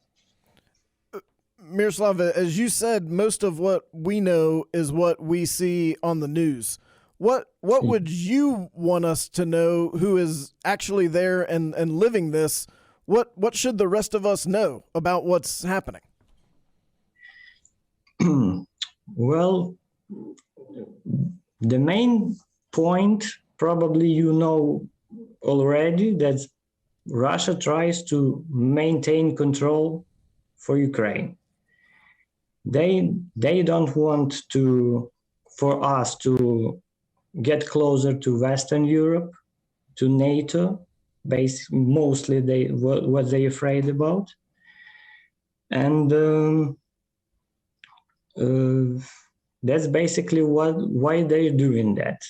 Myroslav, as you said, most of what we know is what we see on the news. What would you want us to know, who is actually there and living this? What should the rest of us know about what's happening? Well, the main point, probably you know already, that Russia tries to maintain control for Ukraine. They don't want for us to get closer to Western Europe, to NATO. Mostly what they're afraid about, and that's basically why they're doing that.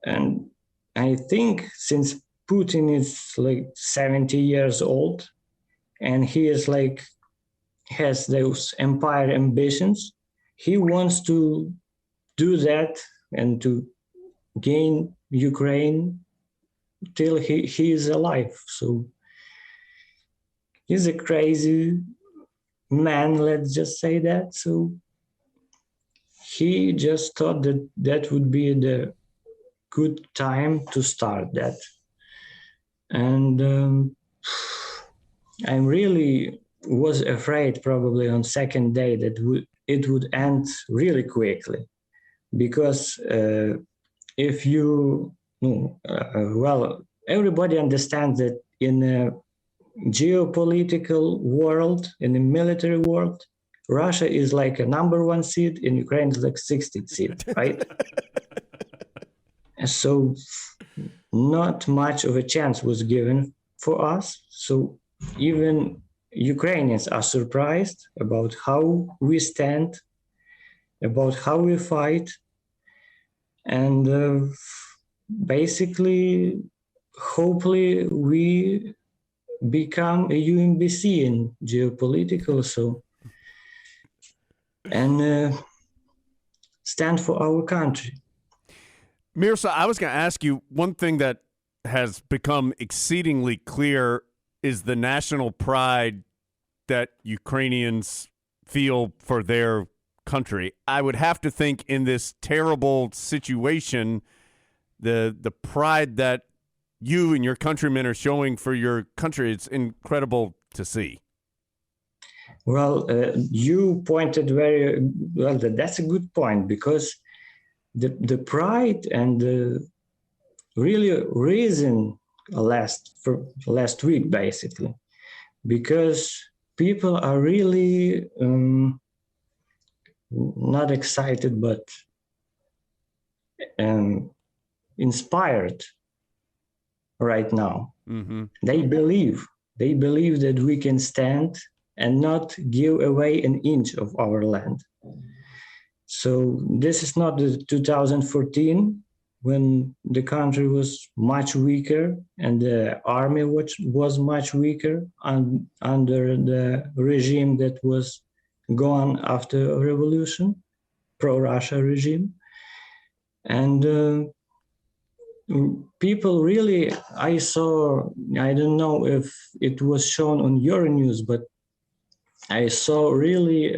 And I think since Putin is like 70 years old, and he is has those empire ambitions, he wants to do that and to gain Ukraine till he is alive. So he's a crazy man, let's just say that. So he just thought that would be the good time to start that. And I really was afraid probably on second day that it would end really quickly, because if you well, everybody understands that in a geopolitical world, in the military world, Russia is like a number 1 seed, and Ukraine is like 60th seed, right? And so not much of a chance was given for us. So even Ukrainians are surprised about how we stand, about how we fight, and basically, hopefully, we become a UMBC in geopolitical, so and stand for our country. Myroslav, I was going to ask you, one thing that has become exceedingly clear is the national pride that Ukrainians feel for their country. I would have to think in this terrible situation, the pride that you and your countrymen are showing for your country, it's incredible to see. Well, you pointed very well. That's a good point, because the pride and the really reason last week, basically, because people are really not excited, but inspired right now. Mm-hmm. They believe that we can stand and not give away an inch of our land. So this is not the 2014, when the country was much weaker and the army was much weaker under the regime that was gone after a revolution, pro-Russia regime. And people really, I don't know if it was shown on your news, but I saw really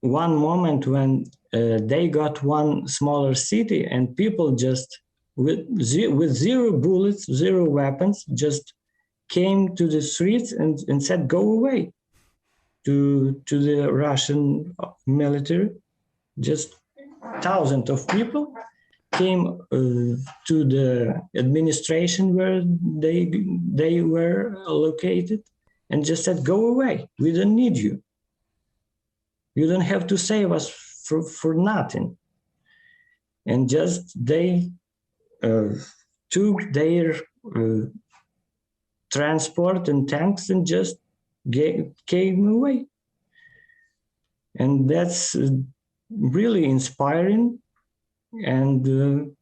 one moment when they got one smaller city and people just with zero bullets, zero weapons, just came to the streets and said, go away to the Russian military. Just thousands of people came to the administration where they were located and just said, go away, we don't need you. You don't have to save us for nothing. And just they took their transport and tanks and just came away. And that's really inspiring and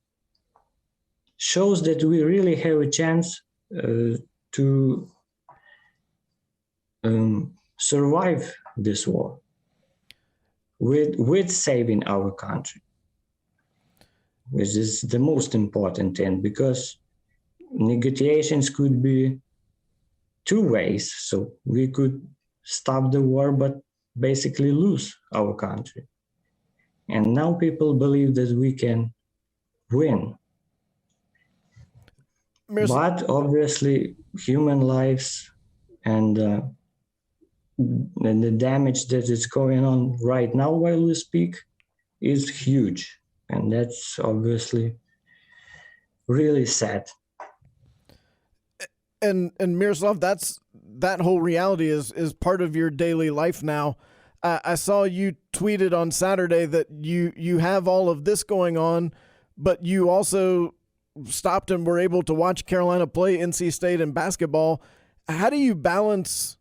shows that we really have a chance to survive this war with saving our country, which is the most important thing, because negotiations could be two ways. So we could stop the war, but basically lose our country. And now people believe that we can win. But obviously, human lives and the damage that is going on right now while we speak is huge. And that's obviously really sad. And Myroslav, that whole reality is part of your daily life now. I saw you tweeted on Saturday that you have all of this going on, but you also stopped and were able to watch Carolina play NC State in basketball. How do you balance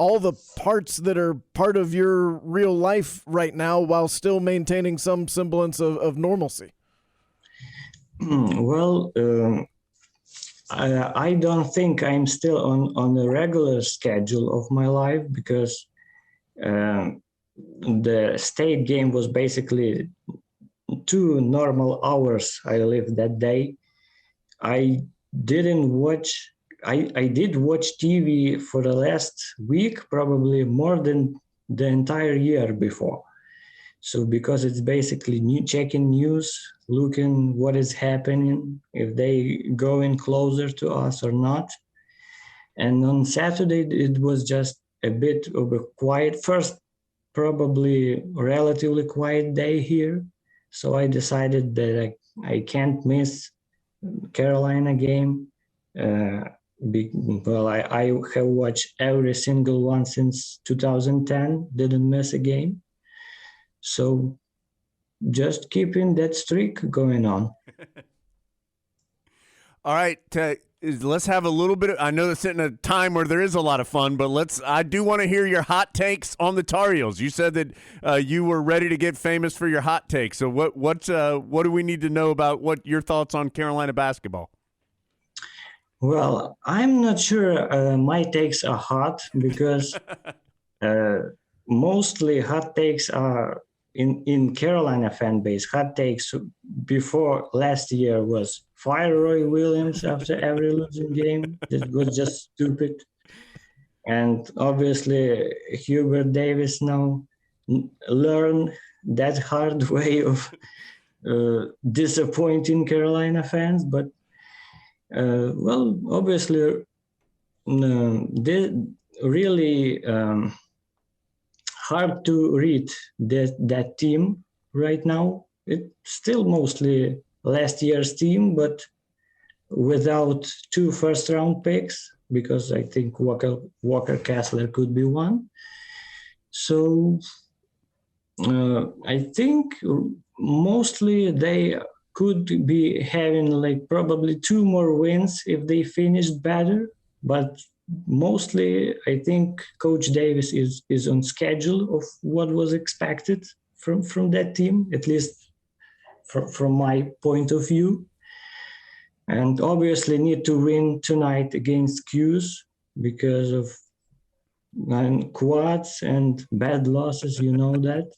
all the parts that are part of your real life right now while still maintaining some semblance of normalcy? Well, I don't think I'm still on the regular schedule of my life, because the state game was basically 2 normal hours I lived that day. I didn't watch, I did watch TV for the last week, probably more than the entire year before. So because it's basically checking news, looking what is happening, if they going closer to us or not. And on Saturday, it was just a bit of a quiet, first probably relatively quiet day here. So I decided that I can't miss Carolina game. Well, I have watched every single one since 2010, didn't miss a game. So just keeping that streak going on. All right. let's have a little bit of, I know that's in a time where there is a lot of fun, but I do want to hear your hot takes on the Tar Heels. You said that you were ready to get famous for your hot takes. So what do we need to know about what your thoughts on Carolina basketball? Well, I'm not sure my takes are hot because mostly hot takes are in Carolina fan base. Hot takes before last year was fire Roy Williams after every losing game. That was just stupid. And obviously Hubert Davis now learned that hard way of disappointing Carolina fans. But well, obviously they really hard to read that team right now. It's still mostly last year's team, but without 2 first-round picks, because I think Walker Kessler could be one. So I think mostly they could be having like probably 2 more wins if they finished better, but mostly I think Coach Davis is on schedule of what was expected from that team, at least from my point of view. And obviously need to win tonight against Cuse because of quads and bad losses, you know that.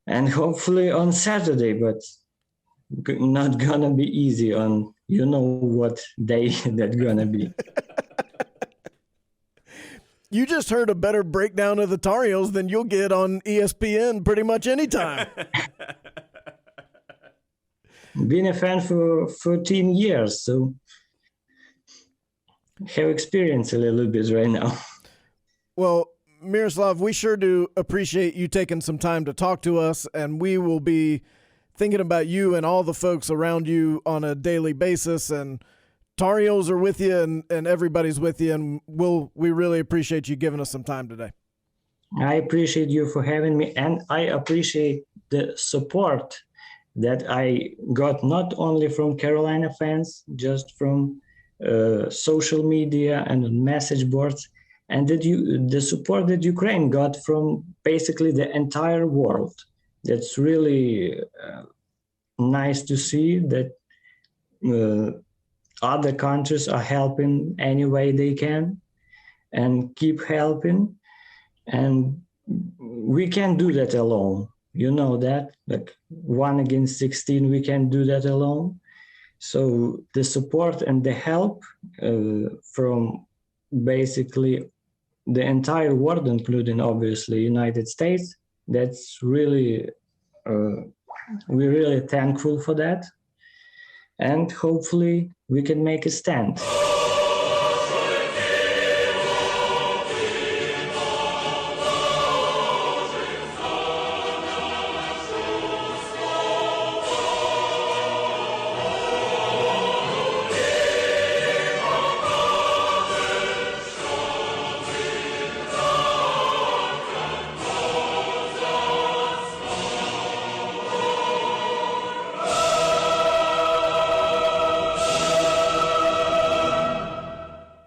And hopefully on Saturday, but not gonna be easy on you know what day that's gonna be. You just heard a better breakdown of the Tar Heels than you'll get on ESPN pretty much anytime. Been a fan for 14 years, so have experience a little bit right now. Well, Myroslav, we sure do appreciate you taking some time to talk to us, and we will be thinking about you and all the folks around you on a daily basis, and Tar Heels are with you and everybody's with you, and we really appreciate you giving us some time today. I appreciate you for having me, and I appreciate the support that I got not only from Carolina fans, just from social media and message boards, and the support that Ukraine got from basically the entire world. That's really nice to see that other countries are helping any way they can and keep helping. And we can't do that alone. You know that, like 1 against 16, we can't do that alone. So the support and the help from basically the entire world, including obviously United States, that's really, we're really thankful for that. And hopefully we can make a stand.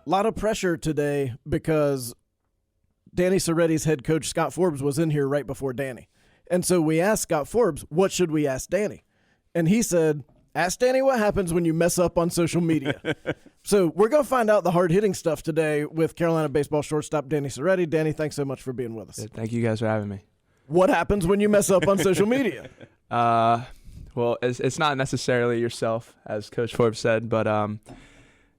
A lot of pressure today because Danny Serretti's head coach, Scott Forbes, was in here right before Danny. And so we asked Scott Forbes, what should we ask Danny? And he said, ask Danny what happens when you mess up on social media. So we're going to find out the hard-hitting stuff today with Carolina baseball shortstop Danny Serretti. Danny, thanks so much for being with us. Thank you guys for having me. What happens when you mess up on social media? Well, it's not necessarily yourself, as Coach Forbes said, but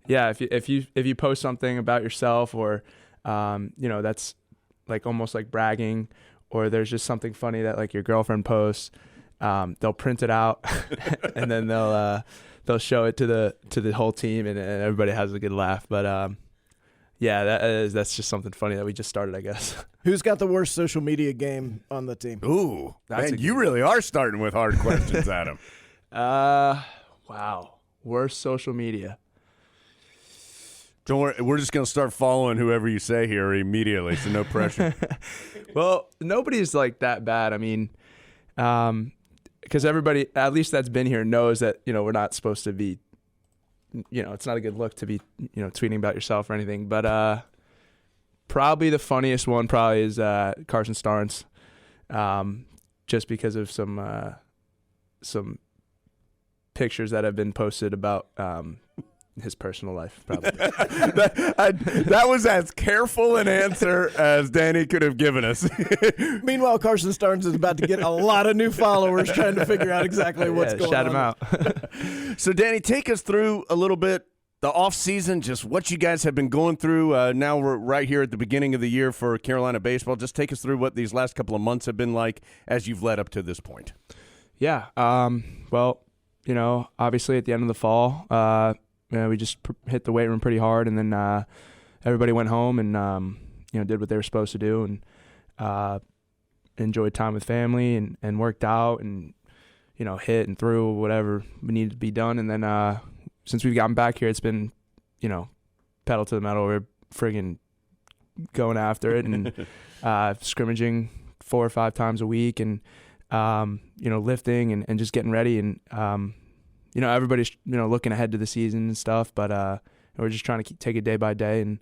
yeah, if you post something about yourself, or that's like almost like bragging, or there's just something funny that like your girlfriend posts, they'll print it out and then they'll show it to the whole team, and everybody has a good laugh. But yeah, that's just something funny that we just started, I guess. Who's got the worst social media game on the team? Ooh, man, you really are starting with hard questions, Adam. Wow, worst social media. Don't worry, we're just going to start following whoever you say here immediately, so no pressure. Well, nobody's like that bad. I mean, because everybody, at least that's been here, knows that, we're not supposed to be it's not a good look to be, tweeting about yourself or anything. But probably the funniest one is Carson Starnes, just because of some pictures that have been posted about his personal life, probably. that was as careful an answer as Danny could have given us. Meanwhile, Carson Starnes is about to get a lot of new followers trying to figure out exactly what's going on. Shout him out. So, Danny, take us through a little bit the off season, just what you guys have been going through. Now we're right here at the beginning of the year for Carolina baseball. Just take us through what these last couple of months have been like as you've led up to this point. Yeah. Well, obviously at the end of the fall, we just hit the weight room pretty hard, and then everybody went home and did what they were supposed to do, and enjoyed time with family and worked out and hit and threw whatever needed to be done. And then since we've gotten back here, it's been pedal to the metal. We're friggin' going after it and scrimmaging 4 or 5 times a week, and lifting and just getting ready, and everybody's looking ahead to the season and stuff, but we're just trying to take it day by day, and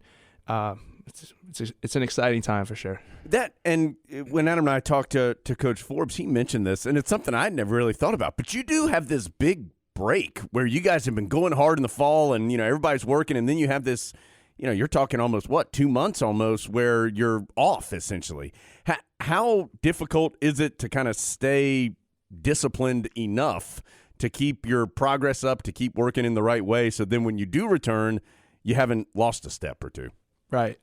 it's an exciting time for sure. That, and when Adam and I talked to Coach Forbes, he mentioned this, and it's something I'd never really thought about, but you do have this big break where you guys have been going hard in the fall, and everybody's working, and then you have this, you're talking almost 2 months almost where you're off essentially. How difficult is it to kind of stay disciplined enough to keep your progress up, to keep working in the right way, so then when you do return, you haven't lost a step or two? Right.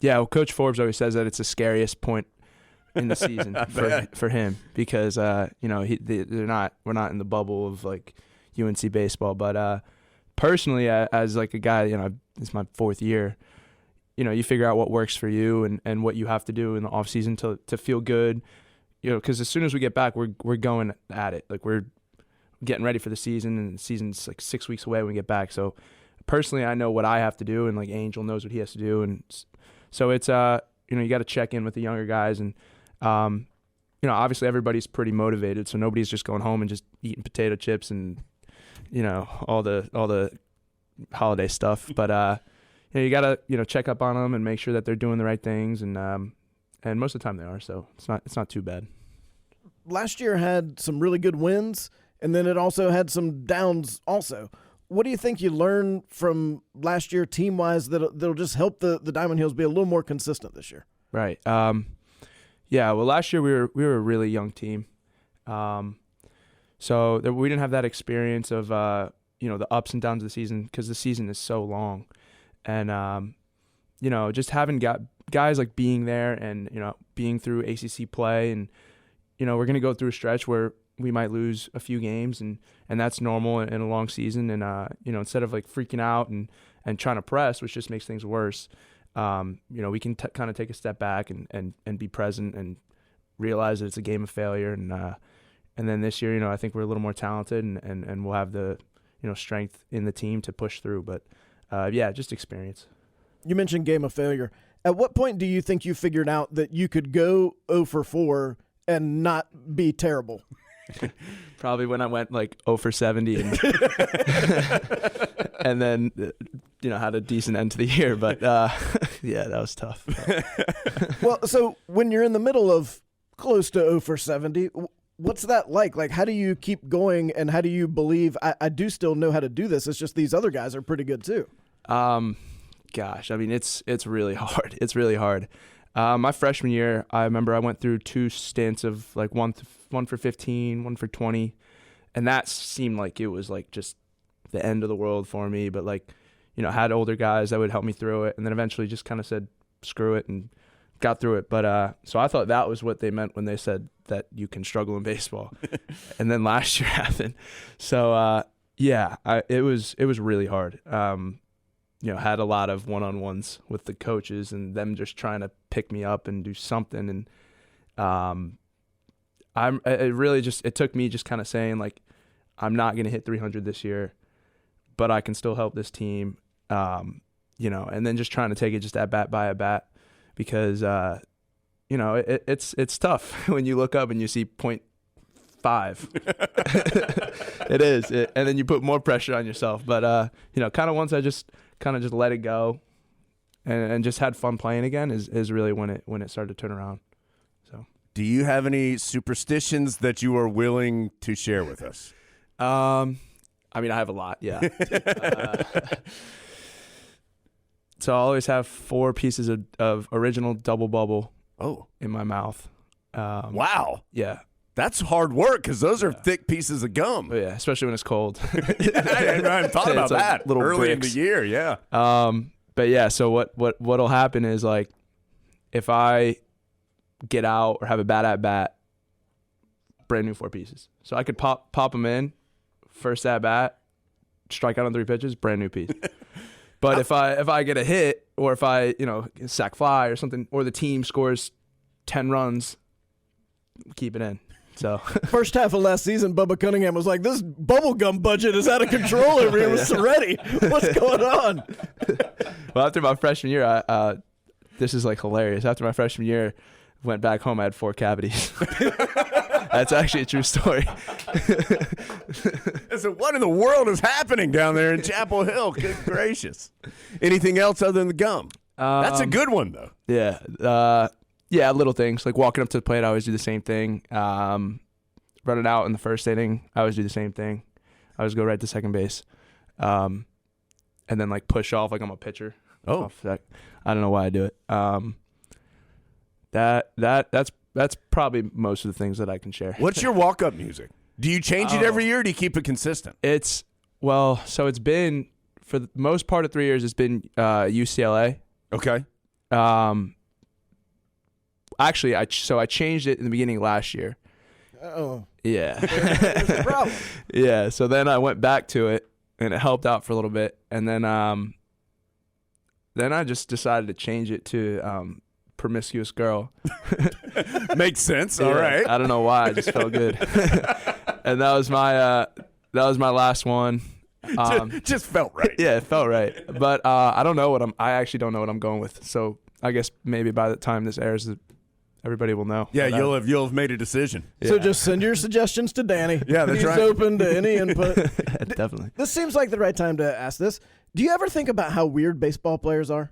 Yeah, well, Coach Forbes always says that it's the scariest point in the season for him, because we're not in the bubble of like UNC baseball. But personally, as like a guy, it's my 4th year. You figure out what works for you and what you have to do in the off season to feel good. Because as soon as we get back, we're going at it. Like, we're getting ready for the season, and the season's like 6 weeks away when we get back. So personally, I know what I have to do, and like Angel knows what he has to do, and so it's you got to check in with the younger guys, and obviously everybody's pretty motivated, so nobody's just going home and just eating potato chips and all the holiday stuff. But you got to check up on them and make sure that they're doing the right things, and most of the time they are, so it's not too bad. Last year had some really good wins, and then it also had some downs also. What do you think you learned from last year team-wise that'll just help the Diamond Heels be a little more consistent this year? Right. Yeah, well, last year we were a really young team. So we didn't have that experience of the ups and downs of the season, because the season is so long. And just having guys like being there and being through ACC play, and we're going to go through a stretch where we might lose a few games, and that's normal in a long season. And instead of like freaking out and trying to press, which just makes things worse, we can kind of take a step back and be present and realize that it's a game of failure. And then this year, I think we're a little more talented, and we'll have the strength in the team to push through. But just experience. You mentioned game of failure. At what point do you think you figured out that you could go 0 for 4 and not be terrible? Probably when I went like 0 for 70 and then had a decent end to the year. But that was tough. Well, so when you're in the middle of close to 0 for 70, what's that like? Like, how do you keep going, and how do you believe I do still know how to do this? It's just these other guys are pretty good too. Gosh, I mean, it's really hard. It's really hard. My freshman year, I remember I went through 2 stints of like one for 15, 1 for 20, and that seemed like it was like just the end of the world for me. But like, had older guys that would help me through it, and then eventually just kind of said screw it and got through it. But so I thought that was what they meant when they said that you can struggle in baseball. And then last year happened. So it was really hard. Had a lot of one-on-ones with the coaches and them just trying to pick me up and do something. And it took me just kind of saying, like, I'm not going to hit 300 this year, but I can still help this team. And then just trying to take it just at bat by at bat, because it's tough when you look up and you see 5. It is. And then you put more pressure on yourself. But, kind of once I just let it go and just had fun playing again is really when it started to turn around. So, Do you have any superstitions that you are willing to share with us? I have a lot, yeah. So I always have 4 pieces of original double bubble in my mouth. Wow. Yeah. That's hard work because those are thick pieces of gum. Oh, yeah, especially when it's cold. I hadn't thought about like that. little Early bricks. in the year, yeah. But yeah, so what'll happen is, like, if I get out or have a bad at bat, brand new 4 pieces. So I could pop them in, first at bat, strike out on 3 pitches, brand new piece. But if I get a hit, or if I sack fly or something, or the team scores 10 runs, keep it in. So First half of last season, Bubba Cunningham was like, "This bubblegum budget is out of control over here with Serretti. What's going on?" Well, after my freshman year, this is like hilarious. After my freshman year, went back home, I had 4 cavities. That's actually a true story. So what in the world is happening down there in Chapel Hill? Good gracious. Anything else other than the gum? That's a good one, though. Yeah. Yeah, little things. Like walking up to the plate, I always do the same thing. Running out in the first inning, I always do the same thing. I always go right to second base. And then, like, push off like I'm a pitcher. Oh. I don't know why I do it. That's probably most of the things that I can share. What's your walk-up music? Do you change it every year, or do you keep it consistent? It's been, for the most part of 3 years, it's been UCLA. Okay. Actually, I changed it in the beginning of last year. Oh, Yeah. there's a problem. Yeah, so then I went back to it, and it helped out for a little bit. And then I just decided to change it to Promiscuous Girl. Makes sense. Yeah, All right. I don't know why. I just felt good. And that was my last one. Just felt right. Yeah, it felt right. But I actually don't know what I'm going with. So I guess maybe by the time this airs, everybody will know. Yeah, But, you'll have made a decision. So yeah. just send your suggestions to Danny. Yeah, that's He's right. open to any input. Definitely. This seems like the right time to ask this. Do you ever think about how weird baseball players are?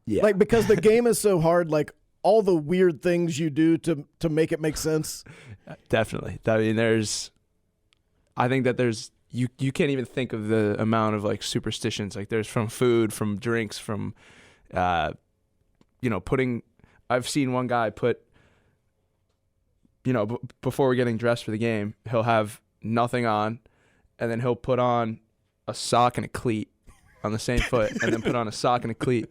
Yeah. Like, because the game is so hard, like all the weird things you do to make it make sense. Definitely. I mean, I think that there's you can't even think of the amount of, like, superstitions. Like, there's from food, from drinks, from putting. I've seen one guy put, before we're getting dressed for the game, he'll have nothing on, and then he'll put on a sock and a cleat on the same foot, and then put on a sock and a cleat,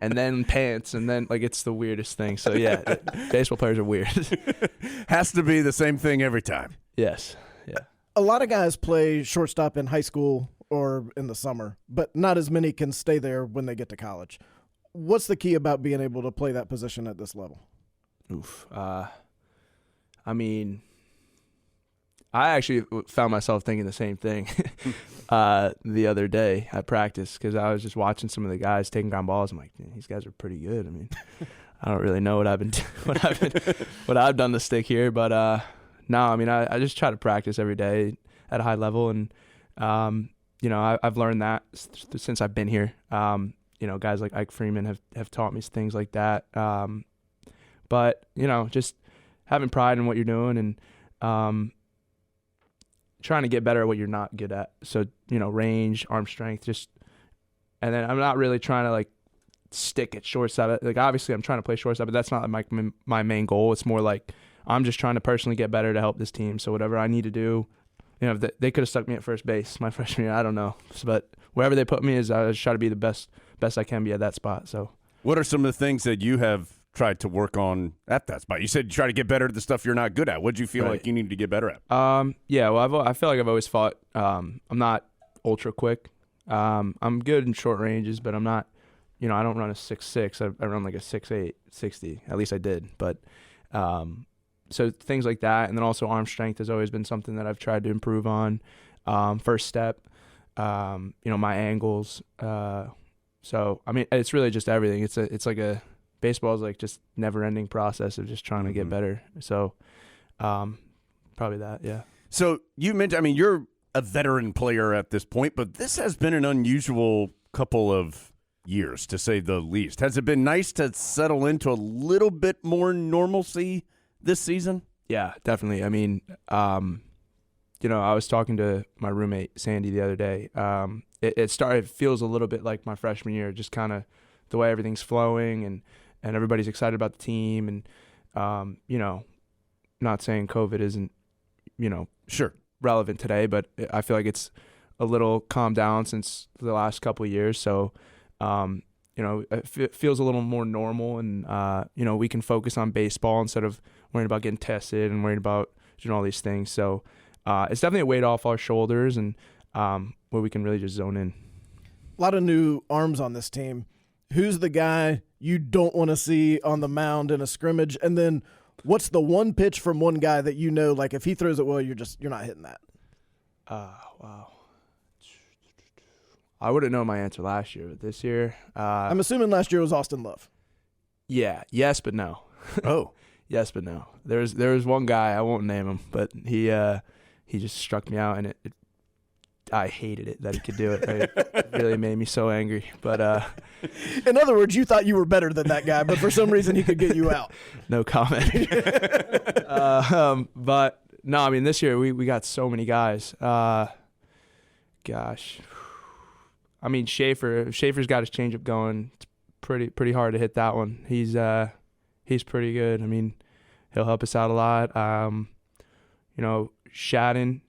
and then pants, and then, like, it's the weirdest thing. So yeah, baseball players are weird. Has to be the same thing every time. Yes. Yeah. A lot of guys play shortstop in high school or in the summer, but not as many can stay there when they get to college. What's the key about being able to play that position at this level? Oof. I mean, I actually found myself thinking the same thing the other day at practice, because I was just watching some of the guys taking ground balls. I'm like, these guys are pretty good. I mean, I don't really know what I've done to stick here, but no, I mean, I just try to practice every day at a high level, and I've learned that since I've been here. Guys like Ike Freeman have taught me things like that. But just having pride in what you're doing, and trying to get better at what you're not good at. So, range, arm strength, and then I'm not really trying to, like, stick at shortstop. Like, obviously I'm trying to play shortstop, but that's not my main goal. It's more like I'm just trying to personally get better to help this team. So whatever I need to do, they could have stuck me at first base my freshman year. I don't know. But wherever they put me, I just try to be the best I can be at that spot. So what are some of the things that you have tried to work on at that spot? You said you try to get better at the stuff you're not good at. What do you feel like you need to get better at? Yeah, well, I feel like I've always fought. I'm not ultra quick. I'm good in short ranges, but I'm not, I don't run a 6'6". I run like a 6'8", 60. At least I did. But so things like that. And then also arm strength has always been something that I've tried to improve on. First step, my angles. So, I mean, it's really just everything. It's like baseball is like just never ending process of just trying to get better. So, Probably that, yeah. So you mentioned, I mean, you're a veteran player at this point, but this has been an unusual couple of years, to say the least. Has it been nice to settle into a little bit more normalcy this season? Yeah, definitely. I mean, you know, I was talking to my roommate, Sandy, the other day. It feels a little bit like my freshman year, just kind of the way everything's flowing and everybody's excited about the team. And, you know, not saying COVID isn't, you know, sure, relevant today, but I feel like it's a little calmed down since the last couple of years. So, you know, it feels a little more normal, and, you know, we can focus on baseball instead of worrying about getting tested and worrying about doing all these things. So it's definitely a weight off our shoulders, and where we can really just zone in. A lot of new arms on this team. Who's the guy you don't want to see on the mound in a scrimmage? And then what's the one pitch from one guy that you know, like if he throws it well, you're not hitting that? Wow. I wouldn't know my answer last year, but this year. I'm assuming last year was Austin Love. Yeah. Yes, but no. Oh. Yes, but no. There was one guy, I won't name him, but he just struck me out, and I hated it that he could do it. It really made me so angry. But in other words, you thought you were better than that guy, but for some reason he could get you out. No comment. But no, I mean, this year we got so many guys. Gosh. I mean, Schaefer's got his changeup going. It's pretty hard to hit that one. He's pretty good. I mean, he'll help us out a lot. You know, Shadden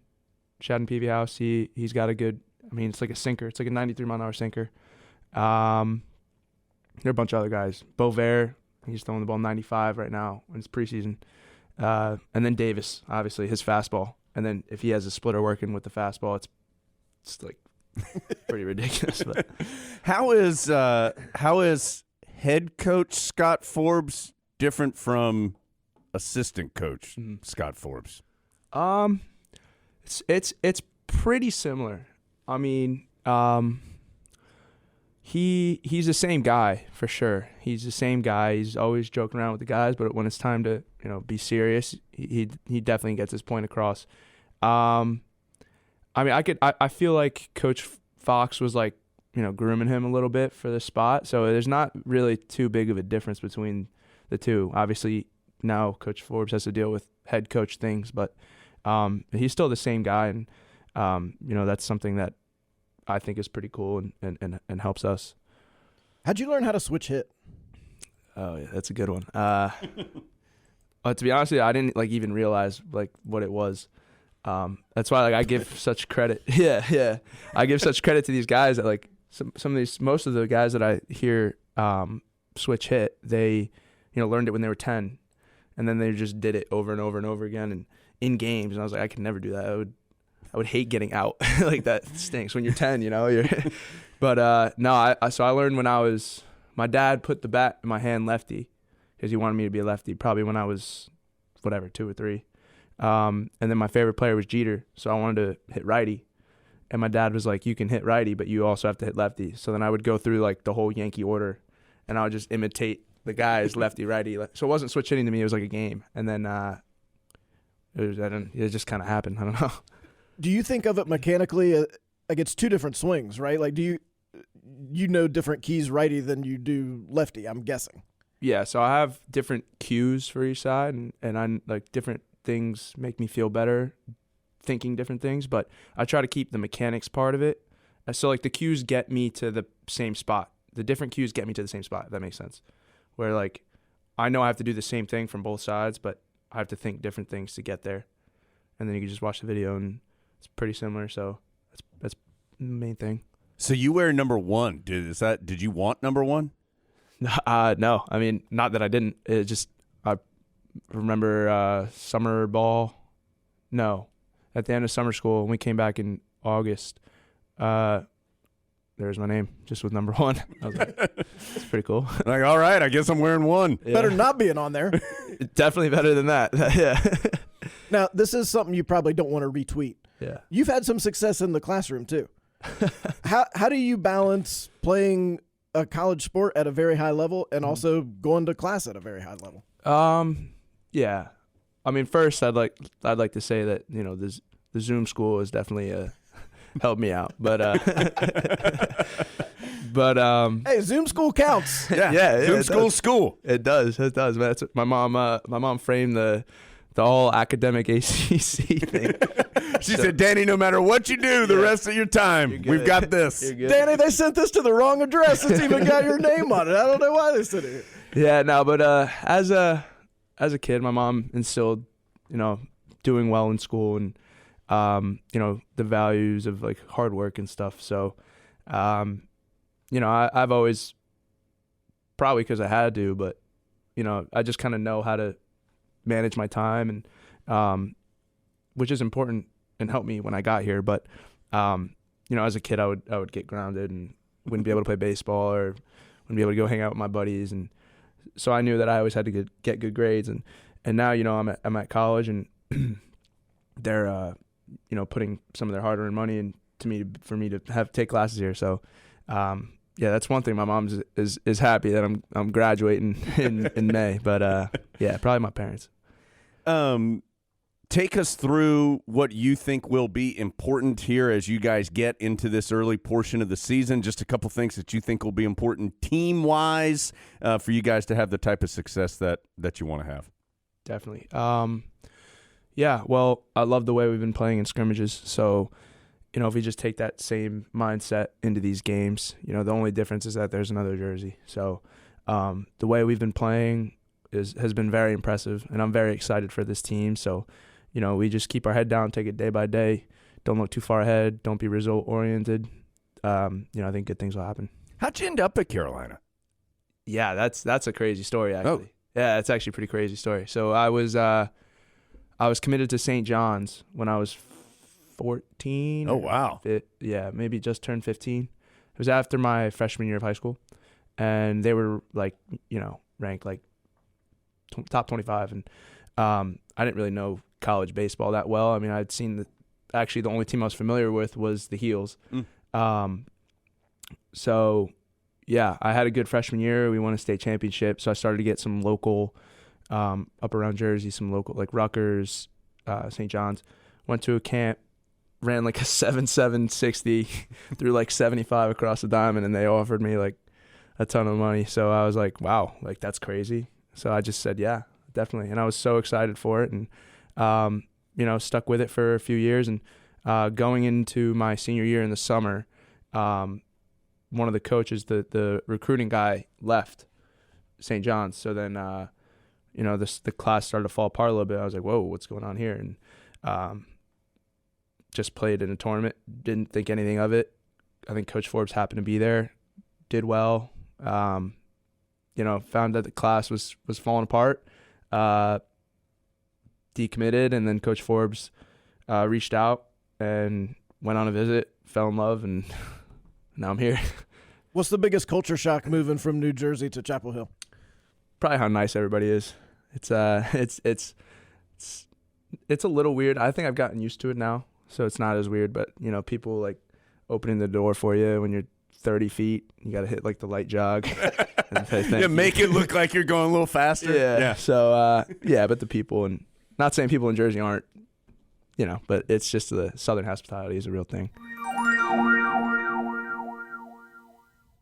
PV House, he's got a good, I mean, it's like a sinker. It's like a 93-mile-an-hour sinker. There are a bunch of other guys. Beauvert, he's throwing the ball 95 right now when it's preseason. And then Davis, obviously, his fastball. And then if he has a splitter working with the fastball, it's like pretty ridiculous. But How is head coach Scott Forbes different from assistant coach Scott Forbes? It's pretty similar. I mean, he's the same guy for sure. He's the same guy. He's always joking around with the guys, but when it's time to, you know, be serious, he definitely gets his point across. I mean, I feel like Coach Fox was like, you know, grooming him a little bit for the spot. So there's not really too big of a difference between the two. Obviously, now Coach Forbes has to deal with head coach things, but he's still the same guy, and you know, that's something that I think is pretty cool and helps us. How'd you learn how to switch hit? Oh yeah, that's a good one. To be honest with you, I didn't like even realize like what it was. That's why like I give such credit. Yeah. I give such credit to these guys that like most of the guys that I hear switch hit, they, you know, learned it when they were 10, and then they just did it over and over and over again and in games. And I was like, I could never do that. I would hate getting out. Like that stinks when you're 10, you know. But no, so I learned when my dad put the bat in my hand lefty because he wanted me to be a lefty, probably when I was, 2 or 3. And then my favorite player was Jeter, so I wanted to hit righty. And my dad was like, you can hit righty, but you also have to hit lefty. So then I would go through like the whole Yankee order, and I would just imitate the guys lefty, righty. So it wasn't switch hitting to me. It was like a game. And then it just kind of happened. I don't know. Do you think of it mechanically like it's two different swings, right? Like do you know different keys righty than you do lefty, I'm guessing. Yeah, so I have different cues for each side, and I like different things make me feel better thinking different things, but I try to keep the mechanics part of it. So like the cues get me to the same spot. The different cues get me to the same spot, if that makes sense. Where like I know I have to do the same thing from both sides, but I have to think different things to get there. And then you can just watch the video and it's pretty similar, so that's the main thing. So you wear number 1. Did you want number 1? No. I mean, not that I didn't. It just I remember summer ball. No. At the end of summer school, when we came back in August, there's my name, just with number 1. I was like, it's pretty cool. Like, all right, I guess I'm wearing 1. Yeah. Better not being on there. Definitely better than that. Yeah. Now, this is something you probably don't want to retweet. Yeah. You've had some success in the classroom too. How do you balance playing a college sport at a very high level and also going to class at a very high level? Yeah. I mean, first I'd like to say that the Zoom school has definitely helped me out, but Hey, Zoom school counts. Yeah, Zoom school. It does. That's my mom. My mom framed the all academic ACC thing. She said, Danny, no matter what you do the rest of your time, we've got this. Danny, they sent this to the wrong address. It's even got your name on it. I don't know why they sent it. Yeah, no, but as a kid, my mom instilled, doing well in school and the values of like hard work and stuff. So, I've always, probably because I had to, but I just kind of know how to manage my time, and which is important and helped me when I got here. But as a kid, I would get grounded and wouldn't be able to play baseball or wouldn't be able to go hang out with my buddies, and so I knew that I always had to get good grades. And now I'm at college, and they're putting some of their hard-earned money for me to take classes here. So that's one thing. My mom is happy that I'm graduating in May, but probably my parents. Take us through what you think will be important here as you guys get into this early portion of the season. Just a couple things that you think will be important team-wise for you guys to have the type of success that you want to have. Definitely. Well, I love the way we've been playing in scrimmages. So, if we just take that same mindset into these games, the only difference is that there's another jersey. So the way we've been playing has been very impressive, and I'm very excited for this team. So, we just keep our head down, take it day by day. Don't look too far ahead. Don't be result-oriented. I think good things will happen. How'd you end up at Carolina? Yeah, that's a crazy story, actually. Oh. Yeah, it's actually a pretty crazy story. So I was committed to St. John's when I was 14. Oh, wow. Maybe just turned 15. It was after my freshman year of high school, and they were ranked like top 25, and I didn't really know college baseball that well. I mean, I'd seen the only team I was familiar with was the Heels. So yeah, I had a good freshman year. We won a state championship, so I started to get some local up around Jersey, some local like Rutgers, St. John's. Went to a camp, ran like a 7.7 60 through like 75 across the diamond, and they offered me like a ton of money. So I was like, wow, like that's crazy. So I just said, yeah, definitely. And I was so excited for it, and stuck with it for a few years. And going into my senior year in the summer, one of the coaches, the recruiting guy, left St. John's. So then, the class started to fall apart a little bit. I was like, whoa, what's going on here? And just played in a tournament, didn't think anything of it. I think Coach Forbes happened to be there, did well. Found that the class was falling apart, decommitted, and then Coach Forbes reached out and went on a visit, fell in love, and now I'm here. What's the biggest culture shock moving from New Jersey to Chapel Hill? Probably how nice everybody is. It's a little weird. I think I've gotten used to it now, so it's not as weird. But people like opening the door for you when you're 30 feet. You got to hit like the light jog. And say thank you. Make it look like you're going a little faster. Yeah. So but the people, and not saying people in Jersey aren't, but it's just the Southern hospitality is a real thing.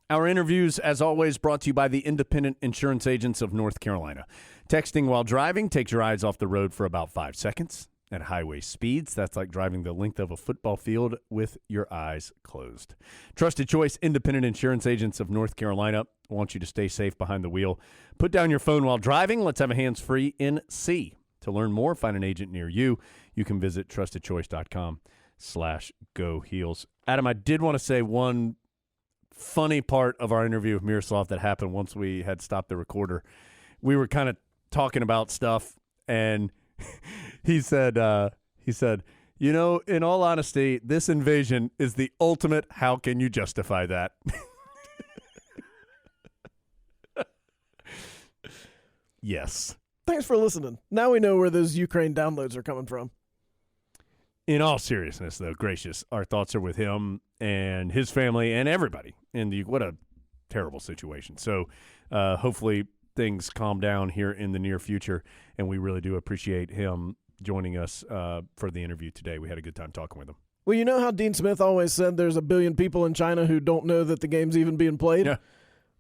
Our interviews, as always, brought to you by the Independent Insurance Agents of North Carolina. Texting while driving takes your eyes off the road for about 5 seconds. At highway speeds, that's like driving the length of a football field with your eyes closed. Trusted Choice Independent Insurance Agents of North Carolina want you to stay safe behind the wheel. Put down your phone while driving. Let's have a hands-free NC. To learn more, find an agent near you. You can visit trustedchoice.com/goheels. Adam, I did want to say one funny part of our interview with Myroslav that happened once we had stopped the recorder. We were kind of talking about stuff, and he said, in all honesty, this invasion is the ultimate how can you justify that? Yes. Thanks for listening. Now we know where those Ukraine downloads are coming from. In all seriousness, though, gracious, our thoughts are with him and his family and everybody. And what a terrible situation. So hopefully things calm down here in the near future, and we really do appreciate him joining us for the interview today. We had a good time talking with him. Well, you know how Dean Smith always said there's 1 billion people in China who don't know that the game's even being played? Yeah.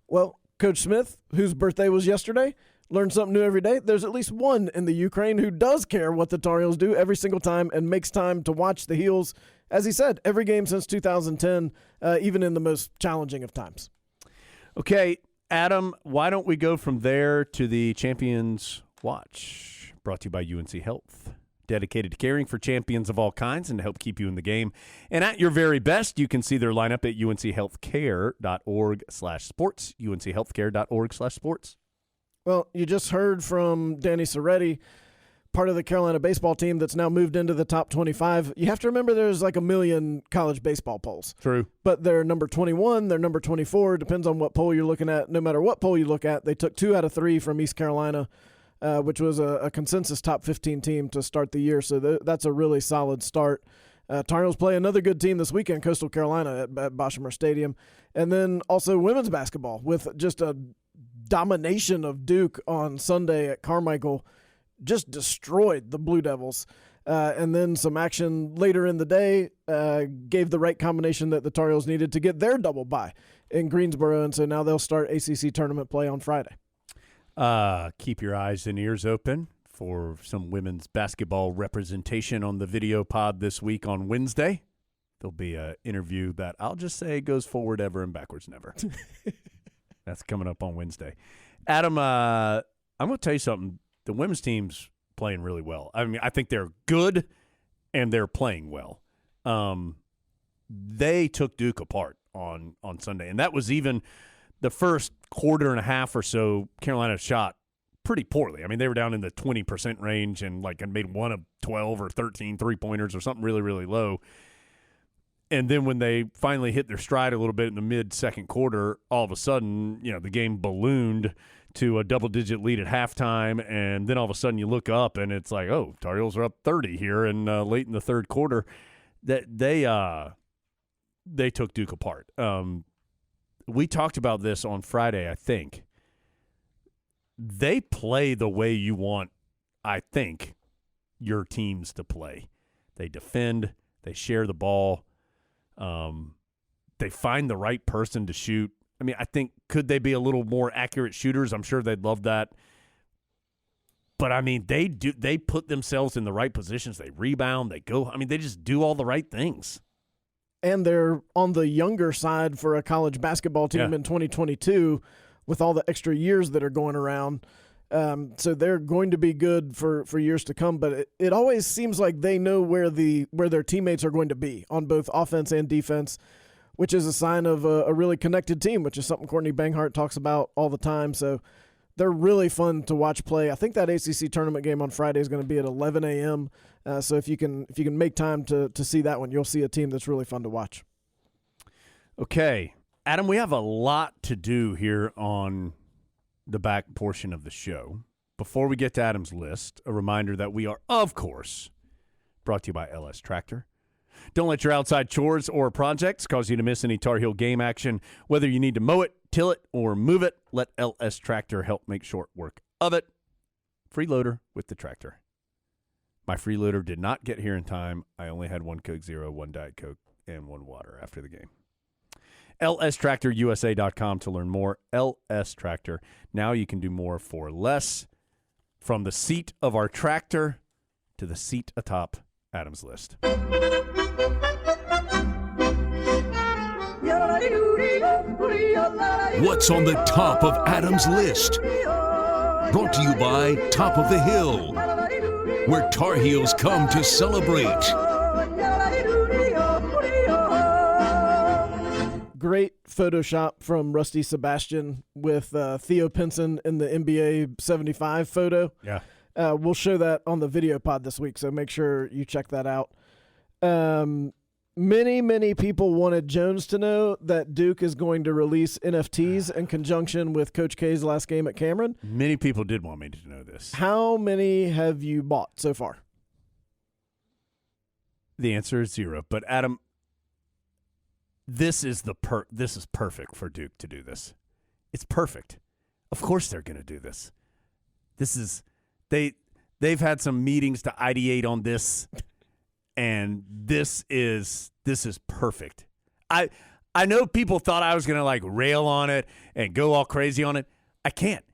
Well, Coach Smith, whose birthday was yesterday, learned something new every day. There's at least one in the Ukraine who does care what the Tar Heels do every single time and makes time to watch the Heels, as he said, every game since 2010, even in the most challenging of times. Okay, Adam, why don't we go from there to the Champions Watch, brought to you by UNC Health, dedicated to caring for champions of all kinds and to help keep you in the game. And at your very best, you can see their lineup at unchealthcare.org/sports, unchealthcare.org/sports. Well, you just heard from Danny Serretti, part of the Carolina baseball team that's now moved into the top 25. You have to remember there's like 1 million college baseball polls. True. But they're number 21, they're number 24, depends on what poll you're looking at. No matter what poll you look at, they took 2 out of 3 from East Carolina, which was a consensus top 15 team to start the year. So that's a really solid start. Tar Heels play another good team this weekend, Coastal Carolina at Boshamer Stadium. And then also women's basketball with just a domination of Duke on Sunday at Carmichael, just destroyed the Blue Devils. And then some action later in the day gave the right combination that the Tar Heels needed to get their double bye in Greensboro. And so now they'll start ACC tournament play on Friday. Keep your eyes and ears open for some women's basketball representation on the video pod this week on Wednesday. There'll be an interview that I'll just say goes forward ever and backwards never. That's coming up on Wednesday. Adam, I'm going to tell you something. The women's team's playing really well. I mean, I think they're good and they're playing well. They took Duke apart on Sunday, and that was even the first quarter and a half or so. Carolina shot pretty poorly. I mean, they were down in the 20% range and like made 1 of 12 or 13 3-pointers or something really, really low. And then when they finally hit their stride a little bit in the mid-second quarter, all of a sudden, the game ballooned to a double-digit lead at halftime, and then all of a sudden you look up and it's like, oh, Tar Heels are up 30 here, and late in the third quarter, that they took Duke apart. We talked about this on Friday, I think. They play the way you want, I think, your teams to play. They defend, they share the ball. They find the right person to shoot. I mean, I think, could they be a little more accurate shooters? I'm sure they'd love that. But, I mean, they put themselves in the right positions. They rebound. They go. I mean, they just do all the right things. And they're on the younger side for a college basketball team in 2022 with all the extra years that are going around. So they're going to be good for years to come. But it always seems like they know where their teammates are going to be on both offense and defense, which is a sign of a really connected team, which is something Courtney Banghart talks about all the time. So they're really fun to watch play. I think that ACC tournament game on Friday is going to be at 11 a.m. So if you can make time to see that one, you'll see a team that's really fun to watch. Okay, Adam, we have a lot to do here on the back portion of the show. Before we get to Adam's list, a reminder that we are, of course, brought to you by LS Tractor. Don't let your outside chores or projects cause you to miss any Tar Heel game action. Whether you need to mow it, till it, or move it, let LS Tractor help make short work of it. Freeloader with the tractor. My freeloader did not get here in time. I only had 1 Coke Zero, 1 Diet Coke, and 1 water after the game. LSTractorUSA.com to learn more. LS Tractor. Now you can do more for less. From the seat of our tractor to the seat atop Adam's list. What's on the top of Adam's list? Brought to you by Top of the Hill, where Tar Heels come to celebrate. Great Photoshop from Rusty Sebastian with Theo Pinson in the NBA 75 photo. Yeah. We'll show that on the video pod this week, so make sure you check that out. Many people wanted Jones to know that Duke is going to release NFTs in conjunction with Coach K's last game at Cameron. Many people did want me to know this. How many have you bought so far? The answer is 0. But Adam, this is perfect for Duke to do this. It's perfect. Of course they're going to do this. They've had some meetings to ideate on this, and this is perfect. I know people thought I was going to like rail on it and go all crazy on it. I can't.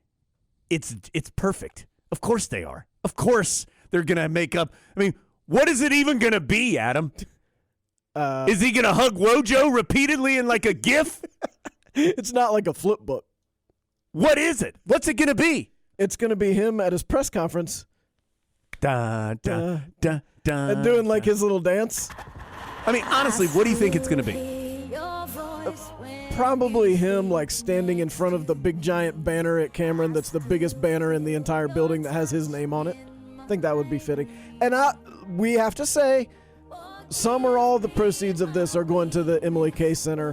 It's perfect. Of course they are. Of course they're going to make up. I mean, what is it even going to be, Adam? Is he going to hug Wojo repeatedly in like a GIF? It's not like a flip book. What is it? What's it going to be? It's going to be him at his press conference. Da, da, da, da, and doing like his little dance. I mean, honestly, what do you think it's going to be? Probably him like standing in front of the big giant banner at Cameron that's the biggest banner in the entire building that has his name on it. I think that would be fitting. And we have to say, some or all the proceeds of this are going to the Emily K. Center,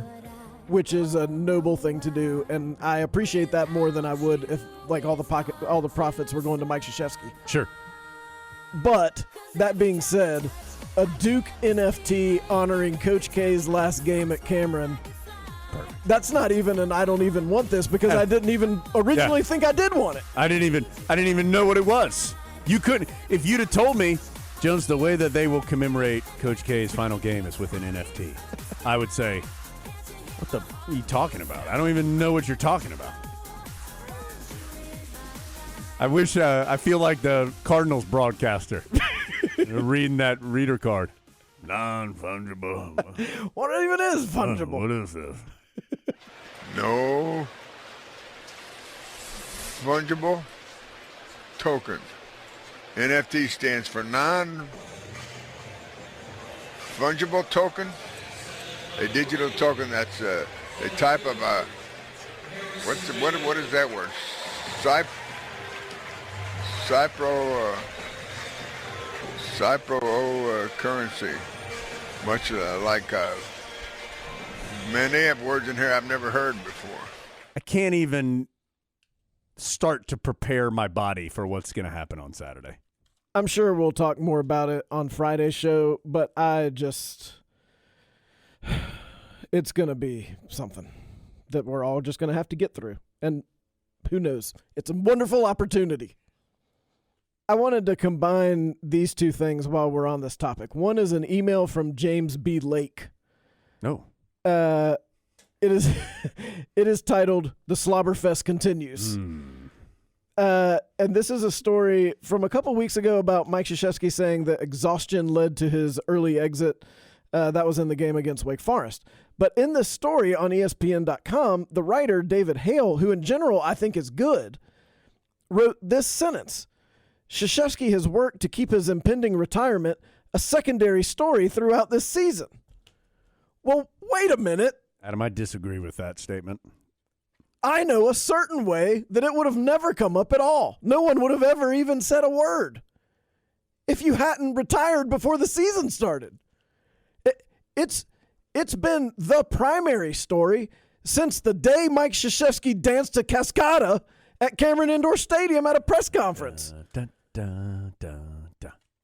which is a noble thing to do, and I appreciate that more than I would if like all the profits were going to Mike Krzyzewski. Sure. But that being said, a Duke NFT honoring Coach K's last game at Cameron. That's not even an I don't even want this because I didn't even originally think I did want it. I didn't even know what it was. You couldn't if you'd have told me, Jones, the way that they will commemorate Coach K's final game is with an NFT. I would say, what the are you talking about? I don't even know what you're talking about. I wish I feel like the Cardinals broadcaster reading that reader card. Non-fungible. What even is fungible? What is this? No fungible token. NFT stands for non-fungible token. A digital token that's a type of a what is that word? Cypro currency. Much like man, they have words in here I've never heard before. I can't even start to prepare my body for what's going to happen on Saturday. I'm sure we'll talk more about it on Friday's show, but it's going to be something that we're all just going to have to get through. And who knows? It's a wonderful opportunity. I wanted to combine these two things while we're on this topic. One is an email from James B. Lake. No. It is titled "The Slobberfest Continues," and this is a story from a couple weeks ago about Mike Krzyzewski saying that exhaustion led to his early exit. That was in the game against Wake Forest. But in this story on ESPN.com, the writer David Hale, who in general I think is good, wrote this sentence: "Krzyzewski has worked to keep his impending retirement a secondary story throughout this season." Well, wait a minute. Adam, I disagree with that statement. I know a certain way that it would have never come up at all. No one would have ever even said a word if you hadn't retired before the season started. It's been the primary story since the day Mike Krzyzewski danced to Cascada at Cameron Indoor Stadium at a press conference.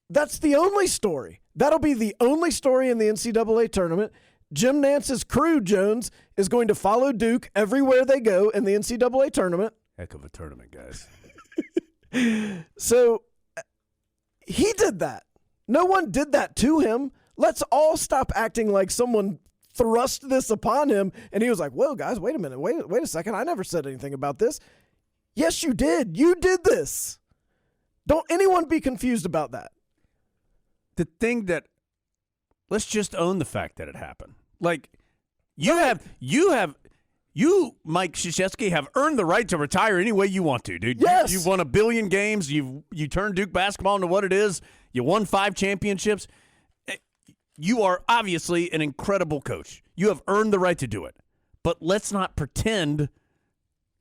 That's the only story. That'll be the only story in the NCAA tournament. Jim Nance's crew, Jones, is going to follow Duke everywhere they go in the NCAA tournament. Heck of a tournament, guys. So he did that. No one did that to him. Let's all stop acting like someone thrust this upon him. And he was like, whoa, guys, wait a minute. Wait a second. I never said anything about this. Yes, you did. You did this. Don't anyone be confused about that. The thing that, let's just own the fact that it happened. Like, you, Mike Krzyzewski, have earned the right to retire any way you want to, dude. Yes. You've won 1 billion games. You turned Duke basketball into what it is. You won 5 championships. You are obviously an incredible coach. You have earned the right to do it. But let's not pretend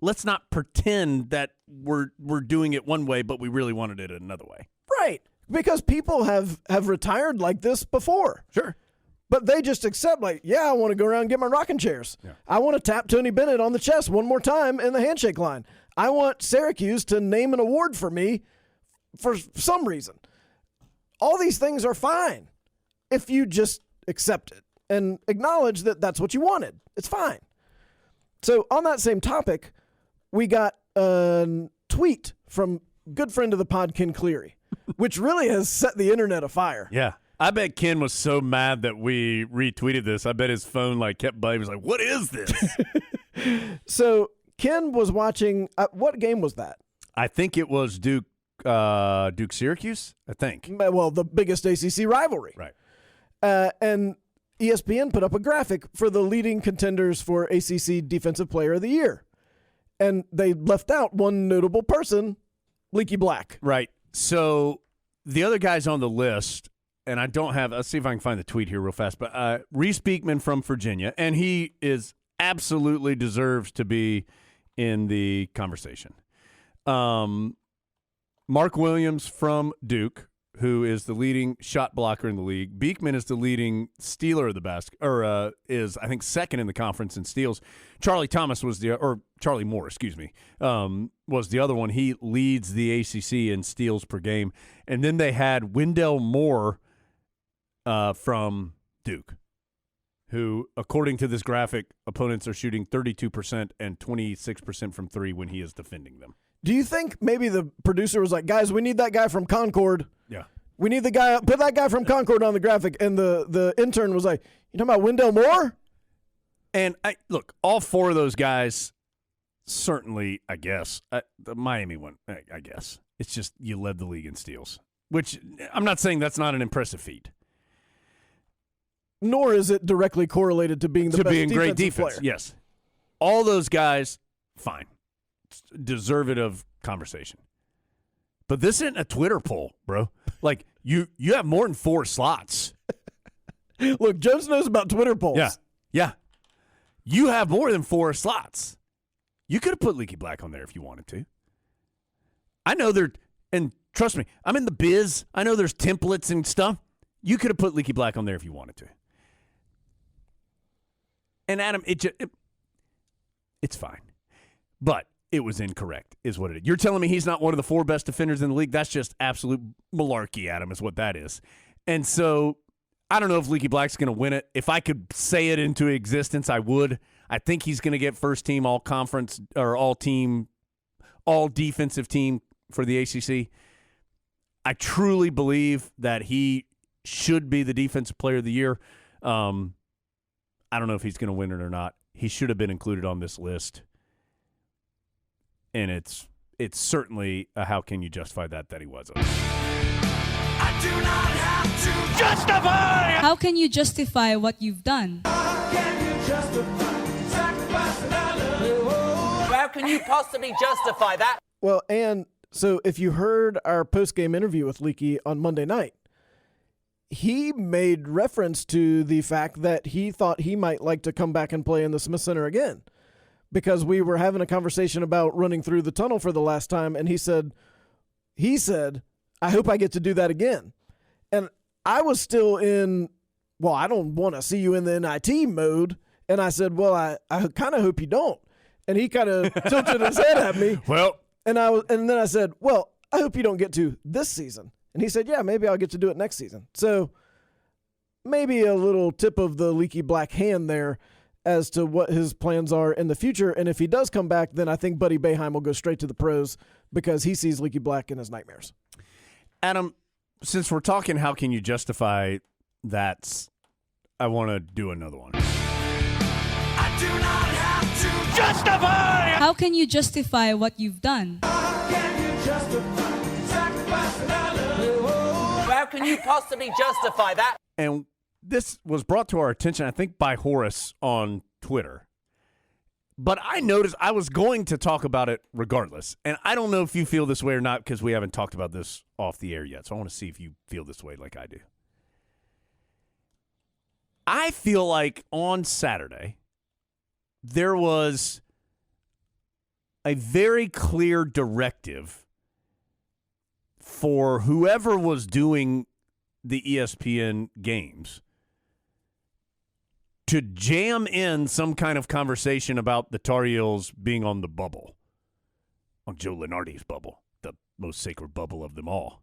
that we're doing it one way, but we really wanted it another way. Right. Because people have retired like this before. Sure. But they just accept, like, yeah, I want to go around and get my rocking chairs. Yeah. I want to tap Tony Bennett on the chest one more time in the handshake line. I want Syracuse to name an award for me for some reason. All these things are fine if you just accept it and acknowledge that that's what you wanted. It's fine. So on that same topic, we got a tweet from good friend of the pod, Ken Cleary, which really has set the internet afire. Yeah. I bet Ken was so mad that we retweeted this. I bet his phone kept buzzing. He was like, what is this? So Ken was watching what game was that? I think it was Duke Syracuse, I think. Well, the biggest ACC rivalry. Right. And ESPN put up a graphic for the leading contenders for ACC Defensive Player of the Year. And they left out one notable person, Leaky Black. Right. So the other guys on the list, and I don't have – let's see if I can find the tweet here real fast. But Reese Beekman from Virginia, and he is absolutely deserves to be in the conversation. Mark Williams from Duke, who is the leading shot blocker in the league. Beekman is the leading stealer of the basket, or is, I think, second in the conference in steals. Charlie Moore, was the other one. He leads the ACC in steals per game. And then they had Wendell Moore from Duke, who, according to this graphic, opponents are shooting 32% and 26% from three when he is defending them. Do you think maybe the producer was like, guys, we need that guy from Concord? Yeah. We need the guy, put that guy from Concord on the graphic. And the intern was like, you talking about Wendell Moore? And look, all four of those guys, certainly, I guess, the Miami one, I guess. It's just you led the league in steals, which I'm not saying that's not an impressive feat. Nor is it directly correlated to being the best being great defense. player. Yes. All those guys, fine. Deserve it of conversation. But this isn't a Twitter poll, bro. You have more than 4 slots. Look, Jones knows about Twitter polls. Yeah. You have more than 4 slots. You could have put Leaky Black on there if you wanted to. I know and trust me, I'm in the biz. I know there's templates and stuff. You could have put Leaky Black on there if you wanted to. And Adam, it's fine. But it was incorrect, is what it is. You're telling me he's not one of the 4 best defenders in the league? That's just absolute malarkey, Adam, is what that is. And so I don't know if Leaky Black's going to win it. If I could say it into existence, I would. I think he's going to get first team all conference or all defensive team for the ACC. I truly believe that he should be the defensive player of the year. I don't know if he's going to win it or not. He should have been included on this list. And it's certainly a how can you justify that he wasn't. I do not have to justify. How can you justify what you've done? How can you justify sacrificing our love? How can you possibly justify that? Well, and so if you heard our post-game interview with Leaky on Monday night, he made reference to the fact that he thought he might like to come back and play in the Smith Center again. Because we were having a conversation about running through the tunnel for the last time, and he said, I hope I get to do that again. And I was still in, I don't want to see you in the NIT mode. And I said, I kind of hope you don't. And he kind of tilted his head at me. And then I said, I hope you don't get to this season. And he said, yeah, maybe I'll get to do it next season. So maybe a little tip of the Leaky Black hand there as to what his plans are in the future. And if he does come back, then I think Buddy Boeheim will go straight to the pros because he sees Leaky Black in his nightmares. Adam, since we're talking how can you justify that, I want to do another one. I do not have to justify. How can you justify what you've done? How can you justify sacrificing our love? How can you possibly justify that? And this was brought to our attention, I think, by Horace on Twitter. But I noticed I was going to talk about it regardless. And I don't know if you feel this way or not because we haven't talked about this off the air yet. So I want to see if you feel this way like I do. I feel like on Saturday, there was a very clear directive for whoever was doing the ESPN games to jam in some kind of conversation about the Tar Heels being on the bubble, on Joe Lunardi's bubble, the most sacred bubble of them all.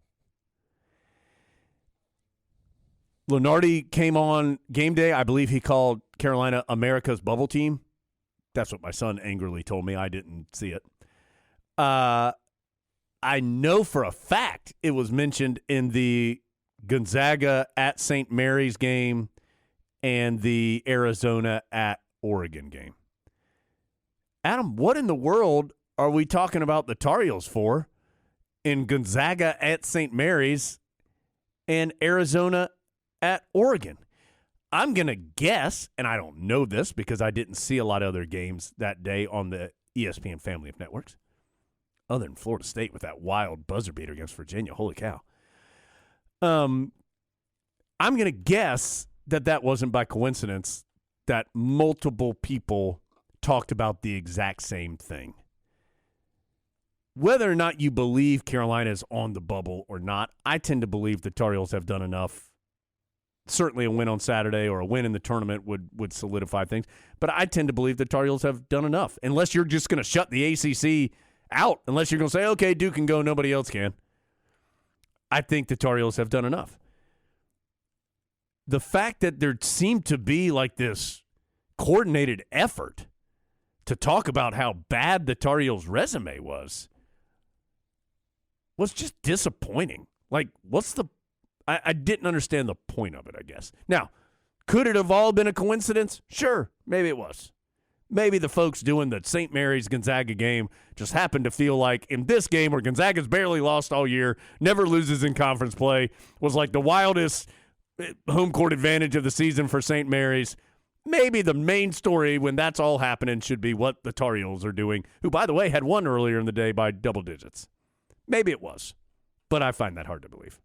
Lunardi came on game day. I believe he called Carolina America's bubble team. That's what my son angrily told me. I didn't see it. I know for a fact it was mentioned in the Gonzaga at St. Mary's game and the Arizona at Oregon game. Adam, what in the world are we talking about the Tar Heels for in Gonzaga at St. Mary's and Arizona at Oregon? I'm going to guess, and I don't know this because I didn't see a lot of other games that day on the ESPN family of networks, other than Florida State with that wild buzzer beater against Virginia. Holy cow. I'm going to guess that wasn't by coincidence that multiple people talked about the exact same thing. Whether or not you believe Carolina is on the bubble or not, I tend to believe the Tar Heels have done enough. Certainly a win on Saturday or a win in the tournament would solidify things. But I tend to believe the Tar Heels have done enough. Unless you're just going to shut the ACC out, unless you're going to say, okay, Duke can go, nobody else can. I think the Tar Heels have done enough. The fact that there seemed to be like this coordinated effort to talk about how bad the Tar Heels' resume was just disappointing. Like, I didn't understand the point of it, I guess. Now, could it have all been a coincidence? Sure, maybe it was. Maybe the folks doing the St. Mary's Gonzaga game just happened to feel like in this game where Gonzaga's barely lost all year, never loses in conference play, was like the wildest home court advantage of the season for St. Mary's. Maybe the main story when that's all happening should be what the Tar Heels are doing, who, by the way, had won earlier in the day by double digits. Maybe it was, but I find that hard to believe.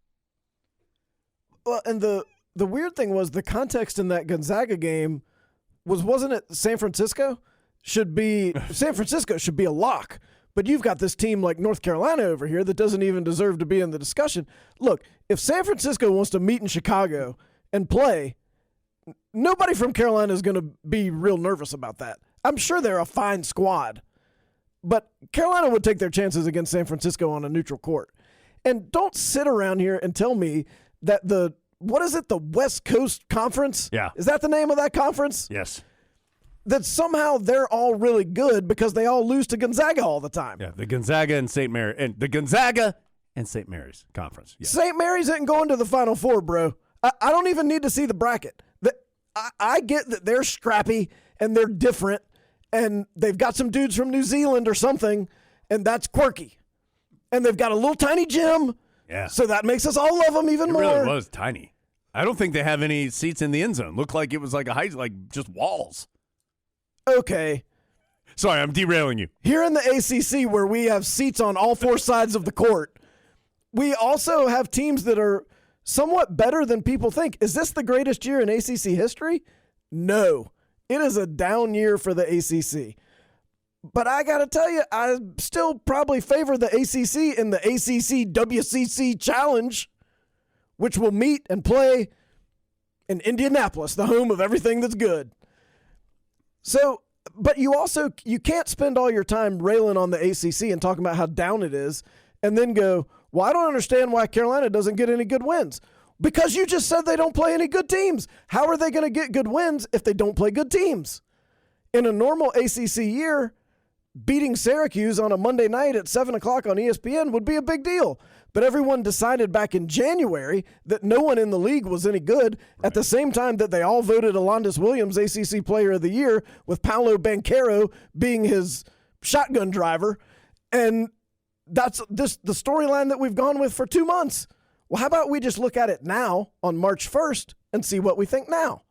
Well, and the weird thing was the context in that Gonzaga game wasn't it San Francisco? San Francisco should be a lock. But you've got this team like North Carolina over here that doesn't even deserve to be in the discussion. Look, if San Francisco wants to meet in Chicago and play, nobody from Carolina is going to be real nervous about that. I'm sure they're a fine squad. But Carolina would take their chances against San Francisco on a neutral court. And don't sit around here and tell me that the West Coast Conference? Yeah. Is that the name of that conference? Yes. That somehow they're all really good because they all lose to Gonzaga all the time. Yeah, the Gonzaga and St. Mary's conference. Yeah. St. Mary's isn't going to the Final Four, bro. I don't even need to see the bracket. I get that they're scrappy and they're different and they've got some dudes from New Zealand or something, and that's quirky. And they've got a little tiny gym. Yeah. So that makes us all love them even more. It really was tiny. I don't think they have any seats in the end zone. Looked like it was like just walls. Okay. Sorry, I'm derailing you. Here in the ACC, where we have seats on all four sides of the court, we also have teams that are somewhat better than people think. Is this the greatest year in ACC history? No. It is a down year for the ACC. But I got to tell you, I still probably favor the ACC in the ACC WCC Challenge, which will meet and play in Indianapolis, the home of everything that's good. So, but you can't spend all your time railing on the ACC and talking about how down it is and then go, well, I don't understand why Carolina doesn't get any good wins. Because you just said they don't play any good teams. How are they going to get good wins if they don't play good teams? In a normal ACC year, beating Syracuse on a Monday night at 7 o'clock on ESPN would be a big deal. But everyone decided back in January that no one in the league was any good at the same time that they all voted Alondas Williams ACC Player of the Year, with Paolo Banchero being his shotgun driver. And that's the storyline that we've gone with for 2 months. Well, how about we just look at it now on March 1st and see what we think now?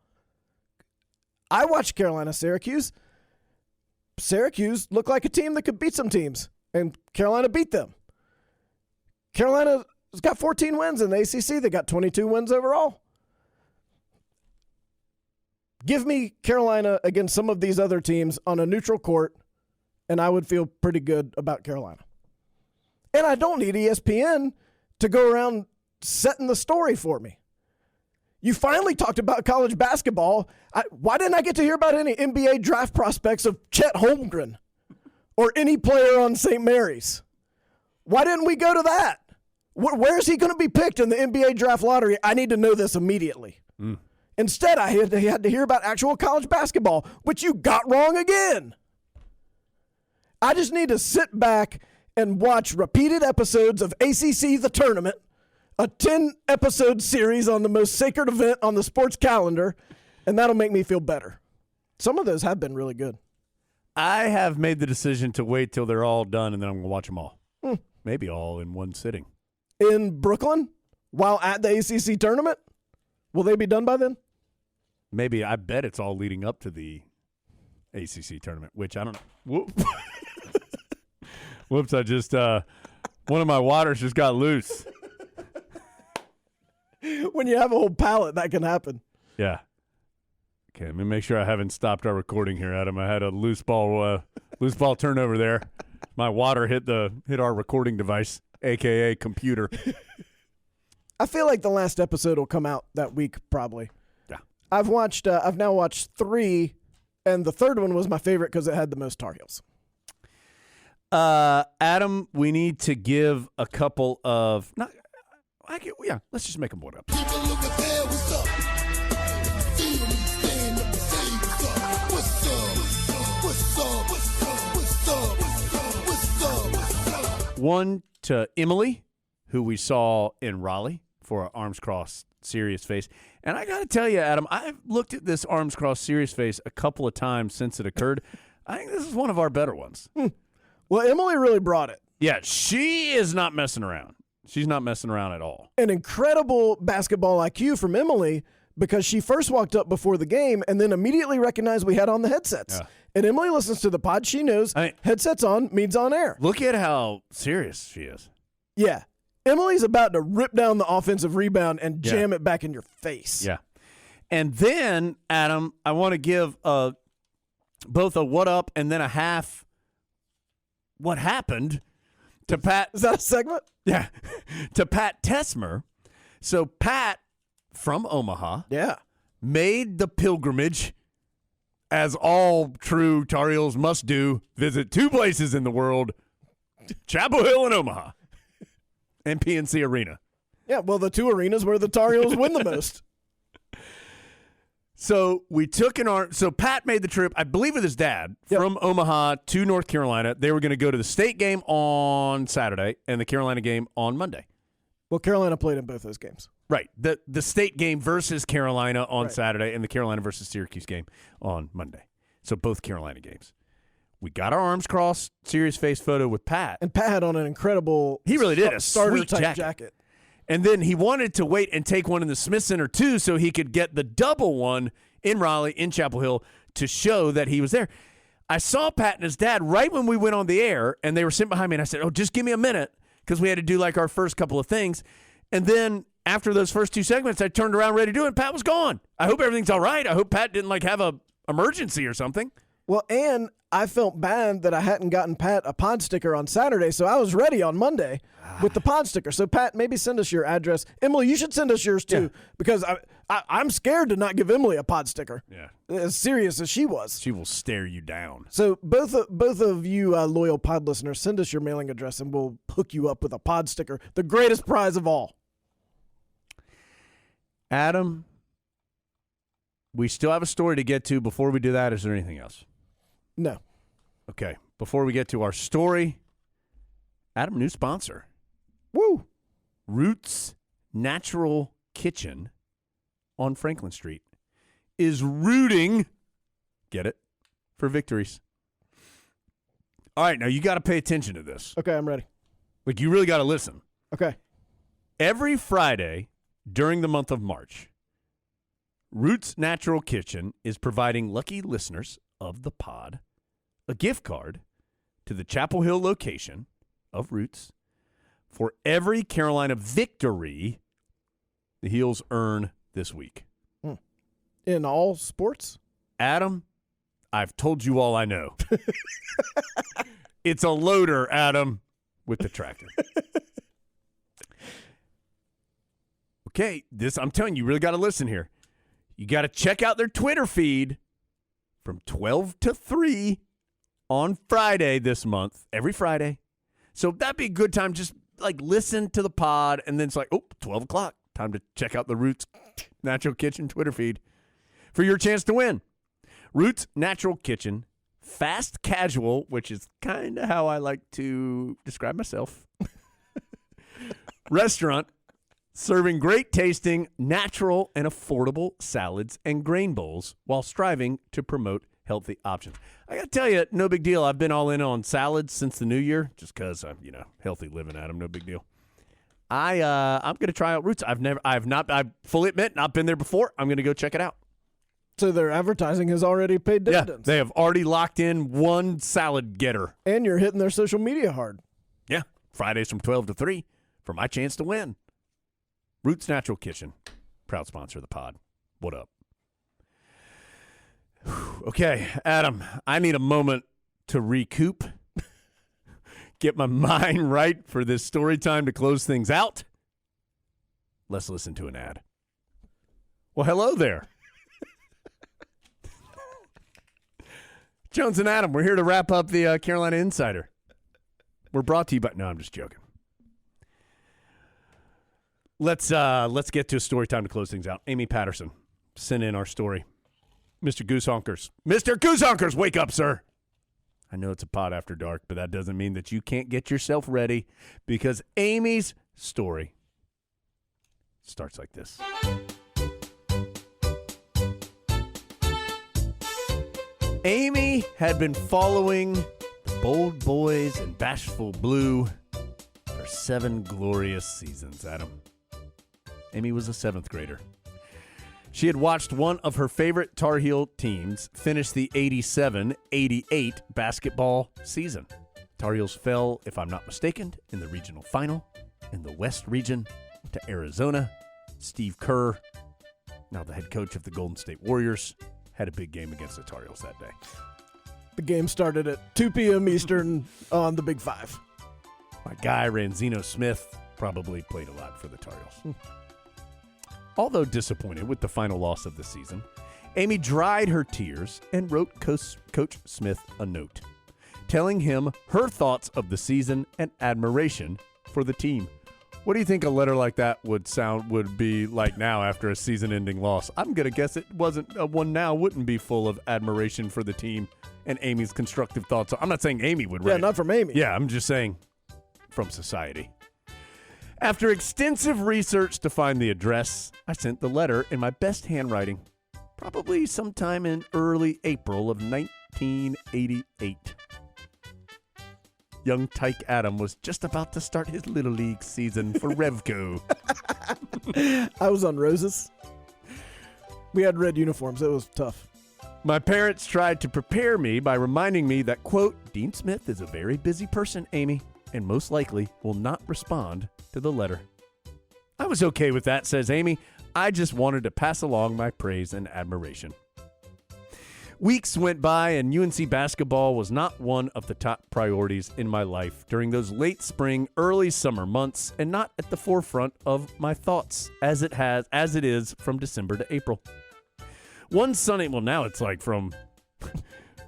I watched Carolina-Syracuse. Syracuse looked like a team that could beat some teams, and Carolina beat them. Carolina's got 14 wins in the ACC. They got 22 wins overall. Give me Carolina against some of these other teams on a neutral court, and I would feel pretty good about Carolina. And I don't need ESPN to go around setting the story for me. You finally talked about college basketball. Why didn't I get to hear about any NBA draft prospects of Chet Holmgren or any player on St. Mary's? Why didn't we go to that? Where is he going to be picked in the NBA draft lottery? I need to know this immediately. Instead, I had to hear about actual college basketball, which you got wrong again. I just need to sit back and watch repeated episodes of ACC The Tournament, a 10-episode series on the most sacred event on the sports calendar, and that'll make me feel better. Some of those have been really good. I have made the decision to wait till they're all done, and then I'm going to watch them all. Maybe all in one sitting. In Brooklyn, while at the ACC tournament? Will they be done by then? Maybe. I bet it's all leading up to the ACC tournament, which I don't know. Whoops, I just, one of my waters just got loose. When you have a whole pallet, that can happen. Yeah. Okay, let me make sure I haven't stopped our recording here, Adam. I had a loose ball turnover there. My water hit our recording device, a.k.a. computer. I feel like the last episode will come out that week, probably. Yeah. I've now watched 3, and the third one was my favorite because it had the most Tar Heels. Adam, we need to give a couple of let's just make them one up. One to Emily, who we saw in Raleigh for our Arms Cross Serious Face. And I got to tell you, Adam, I've looked at this Arms Cross Serious Face a couple of times since it occurred. I think this is one of our better ones. Well, Emily really brought it. Yeah, she is not messing around. She's not messing around at all. An incredible basketball IQ from Emily because she first walked up before the game and then immediately recognized we had on the headsets. Yeah. And Emily listens to the pod. She knows headsets on means on air. Look at how serious she is. Yeah. Emily's about to rip down the offensive rebound and jam it back in your face. Yeah. And then, Adam, I want to give both a what up and then a half what happened to Pat. Is that a segment? Yeah. To Pat Tesmer. So Pat from Omaha made the pilgrimage, as all true Tar Heels must do, visit 2 places in the world, Chapel Hill and Omaha, and PNC Arena. Yeah, well, the 2 arenas where the Tar Heels win the most. So we took so Pat made the trip, I believe with his dad, from Omaha to North Carolina. They were going to go to the state game on Saturday and the Carolina game on Monday. Well, Carolina played in both those games. Right. The state game versus Carolina on Saturday and the Carolina versus Syracuse game on Monday. So both Carolina games. We got our arms crossed, serious face photo with Pat. And Pat had on an incredible He really did, a starter-type jacket. And then he wanted to wait and take one in the Smith Center, too, so he could get the double one in Raleigh, in Chapel Hill, to show that he was there. I saw Pat and his dad right when we went on the air, and they were sitting behind me, and I said, just give me a minute, because we had to do, our first couple of things. And then after those first 2 segments, I turned around ready to do it, and Pat was gone. I hope everything's all right. I hope Pat didn't, have a emergency or something. Well, and I felt bad that I hadn't gotten Pat a pod sticker on Saturday, so I was ready on Monday with the pod sticker. So, Pat, maybe send us your address. Emily, you should send us yours, too, because I'm scared to not give Emily a pod sticker. Yeah. As serious as she was. She will stare you down. So, both of you loyal pod listeners, send us your mailing address, and we'll hook you up with a pod sticker, the greatest prize of all. Adam, we still have a story to get to. Before we do that, is there anything else? No. Okay. Before we get to our story, Adam, new sponsor. Woo! Roots Natural Kitchen on Franklin Street is rooting, get it, for victories. All right, now you got to pay attention to this. Okay, I'm ready. You really got to listen. Okay. Every Friday during the month of March, Roots Natural Kitchen is providing lucky listeners of the pod a gift card to the Chapel Hill location of Roots for every Carolina victory the Heels earn this week. In all sports? Adam, I've told you all I know. It's a loader, Adam, with the tractor. Okay, I'm telling you, you really got to listen here. You got to check out their Twitter feed from 12 to 3 on Friday this month, every Friday. So that'd be a good time. Just listen to the pod, and then it's 12 o'clock. Time to check out the Roots Natural Kitchen Twitter feed for your chance to win. Roots Natural Kitchen fast casual, which is kind of how I like to describe myself, restaurant serving great tasting, natural, and affordable salads and grain bowls while striving to promote healthy options. I got to tell you, no big deal. I've been all in on salads since the new year just because I'm, healthy living at them. No big deal. I'm going to try out Roots. I fully admit, not been there before. I'm going to go check it out. So their advertising has already paid dividends. Yeah, they have already locked in one salad getter. And you're hitting their social media hard. Yeah, Fridays from 12 to 3 for my chance to win. Roots Natural Kitchen, proud sponsor of the pod. What up? Okay, Adam, I need a moment to recoup, get my mind right for this story time to close things out. Let's listen to an ad. Well, hello there. Jones and Adam, we're here to wrap up the Carolina Insider. We're brought to you by... No, I'm just joking. Let's get to a story time to close things out. Amy Patterson sent in our story. Mr. Goosehonkers. Mr. Goosehonkers, wake up, sir. I know it's a pod after dark, but that doesn't mean that you can't get yourself ready because Amy's story starts like this. Amy had been following the Bold Boys and Bashful Blue for 7 glorious seasons, Adam. Amy was a 7th grader. She had watched one of her favorite Tar Heel teams finish the 87-88 basketball season. Tar Heels fell, if I'm not mistaken, in the regional final in the West region to Arizona. Steve Kerr, now the head coach of the Golden State Warriors, had a big game against the Tar Heels that day. The game started at 2 p.m. Eastern on the Big Five. My guy, Ranzino Smith, probably played a lot for the Tar Heels. Although disappointed with the final loss of the season, Amy dried her tears and wrote Coach Smith a note, telling him her thoughts of the season and admiration for the team. What do you think a letter like that would be like now after a season-ending loss? I'm going to guess it wasn't one now wouldn't be full of admiration for the team and Amy's constructive thoughts. I'm not saying Amy would write. Yeah, not from Amy. Yeah, I'm just saying from society. After extensive research to find the address, I sent the letter in my best handwriting, probably sometime in early April of 1988. Young Tyke Adam was just about to start his Little League season for Revco. I was on Roses. We had red uniforms. It was tough. My parents tried to prepare me by reminding me that, quote, Dean Smith is a very busy person, Amy, and most likely will not respond to the letter. I was okay with that, says Amy. I just wanted to pass along my praise and admiration. Weeks went by and UNC basketball was not one of the top priorities in my life during those late spring, early summer months and not at the forefront of my thoughts as it is from December to April. One sunny, well now it's like from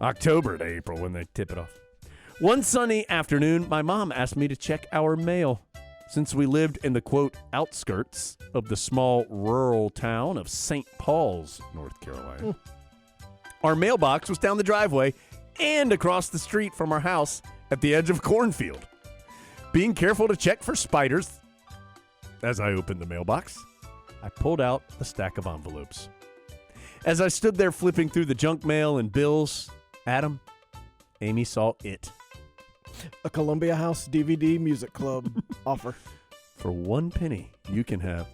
October to April when they tip it off. One sunny afternoon, my mom asked me to check our mail. Since we lived in the, quote, outskirts of the small rural town of St. Paul's, North Carolina. Our mailbox was down the driveway and across the street from our house at the edge of a cornfield. Being careful to check for spiders, as I opened the mailbox, I pulled out a stack of envelopes. As I stood there flipping through the junk mail and bills, Adam, Amy saw it. A Columbia House DVD Music Club offer. For 1 penny, you can have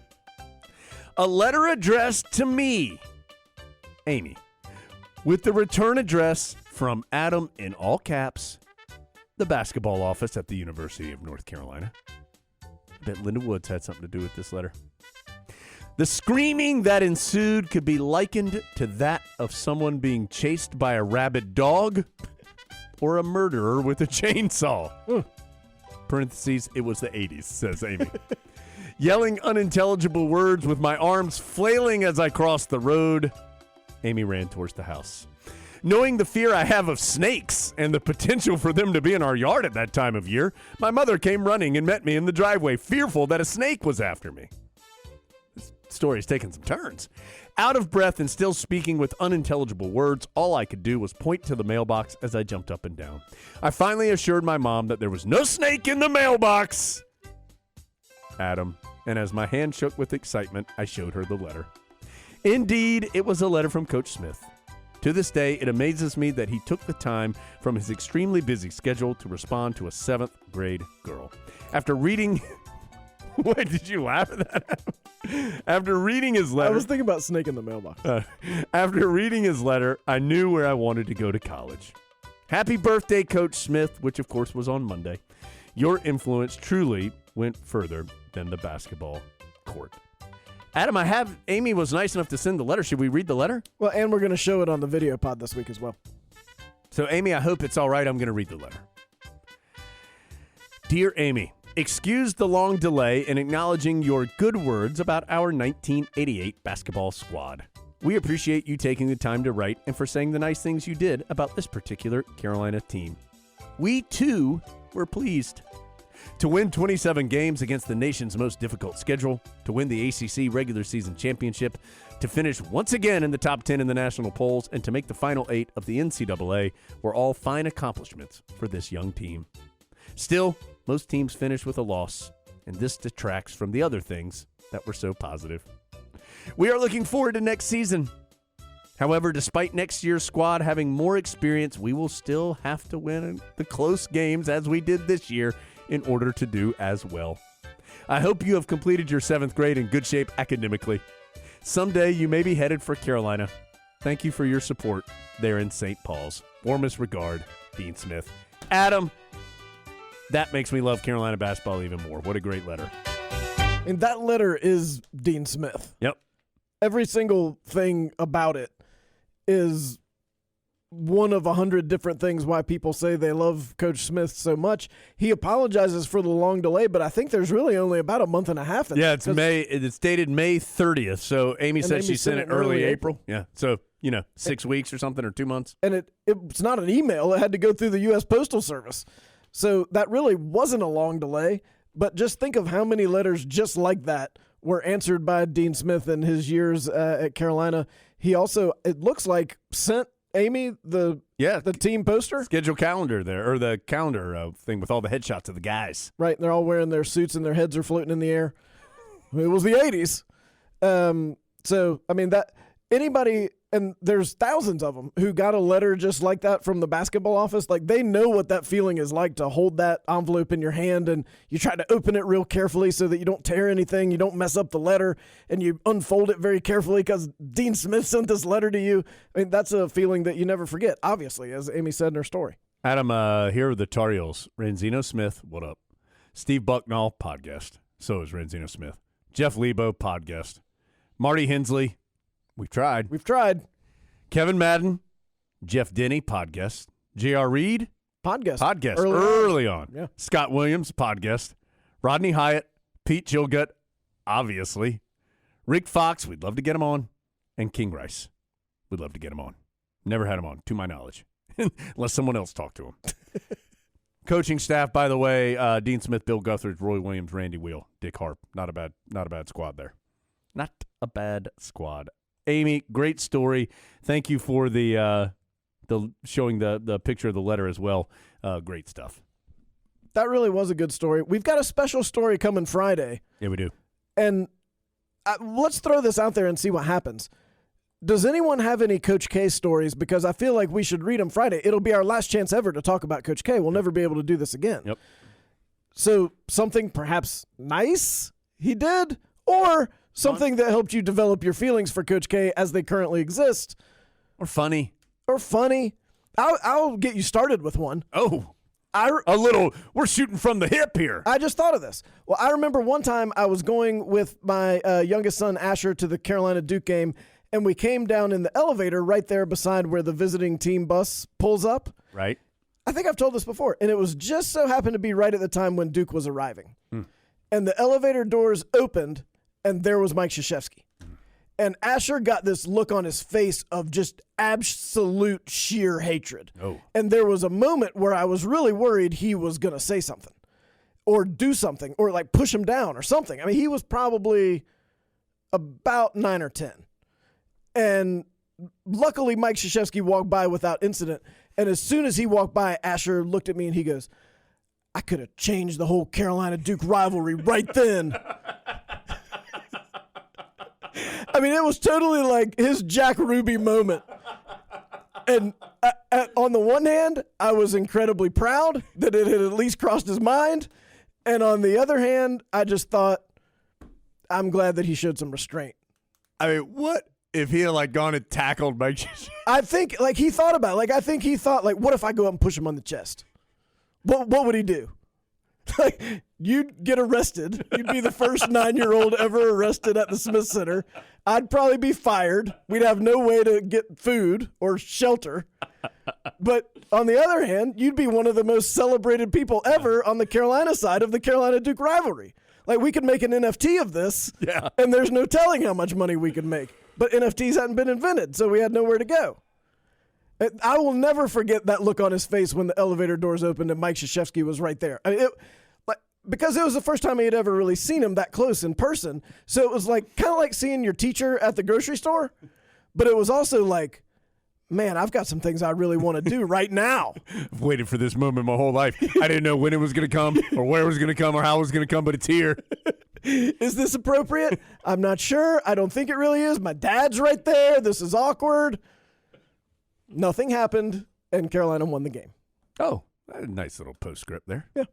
a letter addressed to me, Amy, with the return address from Adam in all caps, the basketball office at the University of North Carolina. I bet Linda Woods had something to do with this letter. The screaming that ensued could be likened to that of someone being chased by a rabid dog or a murderer with a chainsaw. Parentheses, it was the 80s, says Amy. Yelling unintelligible words with my arms flailing as I crossed the road, Amy ran towards the house. Knowing the fear I have of snakes and the potential for them to be in our yard at that time of year, my mother came running and met me in the driveway, fearful that a snake was after me. story's taking some turns. Out of breath and still speaking with unintelligible words, all I could do was point to the mailbox as I jumped up and down. I finally assured my mom that there was no snake in the mailbox. Adam, and as my hand shook with excitement, I showed her the letter. Indeed, it was a letter from Coach Smith. To this day, it amazes me that he took the time from his extremely busy schedule to respond to a 7th grade girl. After reading... Wait, did you laugh at that? After reading his letter... I was thinking about snake in the mailbox. After reading his letter, I knew where I wanted to go to college. Happy birthday, Coach Smith, which of course was on Monday. Your influence truly went further than the basketball court. Adam, Amy was nice enough to send the letter. Should we read the letter? Well, and we're going to show it on the video pod this week as well. So, Amy, I hope it's all right. I'm going to read the letter. Dear Amy, excuse the long delay in acknowledging your good words about our 1988 basketball squad. We appreciate you taking the time to write and for saying the nice things you did about this particular Carolina team. We, too, were pleased. To win 27 games against the nation's most difficult schedule, to win the ACC regular season championship, to finish once again in the top 10 in the national polls, and to make the final 8 of the NCAA were all fine accomplishments for this young team. Still, most teams finish with a loss, and this detracts from the other things that were so positive. We are looking forward to next season. However, despite next year's squad having more experience, we will still have to win the close games as we did this year in order to do as well. I hope you have completed your 7th grade in good shape academically. Someday you may be headed for Carolina. Thank you for your support there in St. Paul's. Warmest regard, Dean Smith. Adam, that makes me love Carolina basketball even more. What a great letter. And that letter is Dean Smith. Yep. Every single thing about it is one of 100 different things why people say they love Coach Smith so much. He apologizes for the long delay, but I think there's really only about a month and a half. Yeah, it's dated May 30th. So Amy said she sent it early April. Yeah. So, 6 weeks or something, or 2 months. And it's not an email. It had to go through the U.S. Postal Service. So that really wasn't a long delay. But just think of how many letters just like that were answered by Dean Smith in his years at Carolina. He also, it looks like, sent Amy the team poster. Schedule calendar there, or the calendar thing with all the headshots of the guys. Right, and they're all wearing their suits and their heads are floating in the air. It was the 80s. So, I mean, that anybody, and there's thousands of them who got a letter just like that from the basketball office. Like, they know what that feeling is like to hold that envelope in your hand and you try to open it real carefully so that you don't tear anything, you don't mess up the letter, and you unfold it very carefully because Dean Smith sent this letter to you. I mean, that's a feeling that you never forget, obviously, as Amy said in her story. Adam, here are the Tar Heels. Ranzino Smith, what up? Steve Bucknall, podcast. So is Ranzino Smith. Jeff Lebo, podcast. Marty Hensley, we've tried. Kevin Madden, Jeff Denny, podcast. J.R. Reed, podcast. Early on. Yeah. Scott Williams, podcast. Rodney Hyatt, Pete Chilgut, obviously. Rick Fox, we'd love to get him on. And King Rice, we'd love to get him on. Never had him on, to my knowledge, unless someone else talked to him. Coaching staff, by the way, Dean Smith, Bill Guthridge, Roy Williams, Randy Wheel, Dick Harp. Not a bad squad there. Not a bad squad. Amy, great story. Thank you for the showing the picture of the letter as well. Great stuff. That really was a good story. We've got a special story coming Friday. Yeah, we do. And let's throw this out there and see what happens. Does anyone have any Coach K stories? Because I feel like we should read them Friday. It'll be our last chance ever to talk about Coach K. We'll never be able to do this again. Yep. So something perhaps nice he did, or something that helped you develop your feelings for Coach K as they currently exist. Or funny. I'll get you started with one. Oh, we're shooting from the hip here. I just thought of this. Well, I remember one time I was going with my youngest son, Asher, to the Carolina-Duke game, and we came down in the elevator right there beside where the visiting team bus pulls up. Right. I think I've told this before, and it was just so happened to be right at the time when Duke was arriving. And the elevator doors opened, and there was Mike Krzyzewski. And Asher got this look on his face of just absolute sheer hatred. Oh. And there was a moment where I was really worried he was going to say something or do something or like push him down or something. I mean, he was probably about 9 or 10. And luckily, Mike Krzyzewski walked by without incident. And as soon as he walked by, Asher looked at me and he goes, I could have changed the whole Carolina-Duke rivalry right then. I mean, it was totally like his Jack Ruby moment. And on the one hand, I was incredibly proud that it had at least crossed his mind. And on the other hand, I just thought, I'm glad that he showed some restraint. I mean, what if he had like gone and tackled Mike Krzyzewski? I think like he thought about it. Like I think he thought like, what if I go up and push him on the chest? What would he do? Like you'd get arrested. You'd be the first 9-year-old ever arrested at the Smith Center. I'd probably be fired. We'd have no way to get food or shelter. But on the other hand, you'd be one of the most celebrated people ever on the Carolina side of the Carolina-Duke rivalry. Like we could make an NFT of this, and there's no telling how much money we could make. But NFTs hadn't been invented, so we had nowhere to go. I will never forget that look on his face when the elevator doors opened and Mike Krzyzewski was right there. I mean, because it was the first time he had ever really seen him that close in person. So it was like kind of like seeing your teacher at the grocery store, but it was also like, man, I've got some things I really want to do right now. I've waited for this moment my whole life. I didn't know when it was going to come or where it was going to come or how it was going to come, but it's here. Is this appropriate? I'm not sure. I don't think it really is. My dad's right there. This is awkward. Nothing happened, and Carolina won the game. Oh, a nice little postscript there. Yeah.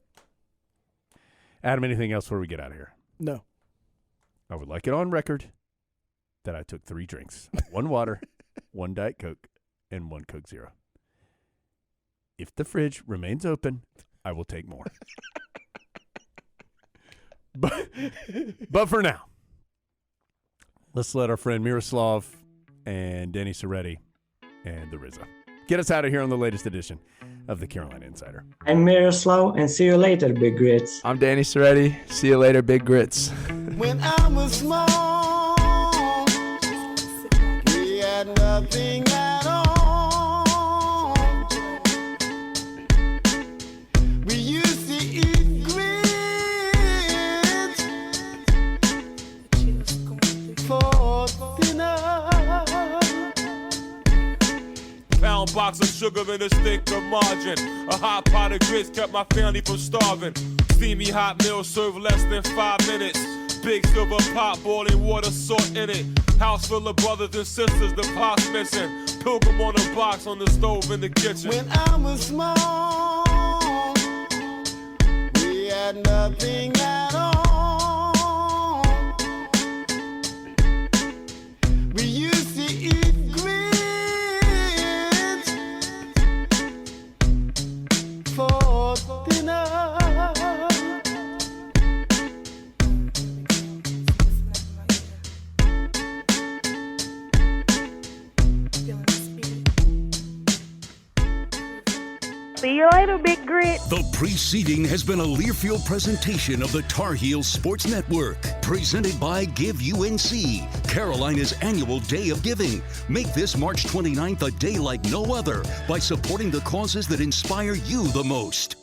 Adam, anything else before we get out of here? No. I would like it on record that I took 3 drinks. 1 water, 1 Diet Coke, and 1 Coke Zero. If the fridge remains open, I will take more. But for now, let's let our friend Myroslav and Danny Serretti and the RZA get us out of here on the latest edition of the Carolina Insider. I'm Myroslav, and see you later, Big Grits. I'm Danny Serretti. See you later, Big Grits. When I was small, we had nothing at all. We used to eat grits for dinner. Pound box of sugar and a stick of margarine. A hot pot of grits kept my family from starving. Steamy hot meal served less than 5 minutes. Big silver pot, boiling water, salt in it. House full of brothers and sisters, the pot's missing. Pilgrim on a box on the stove in the kitchen. When I was small, we had nothing at all. We used to eat grits for dinner. See you later, Big Grit. The preceding has been a Learfield presentation of the Tar Heel Sports Network, presented by Give UNC, Carolina's annual Day of Giving. Make this March 29th a day like no other by supporting the causes that inspire you the most.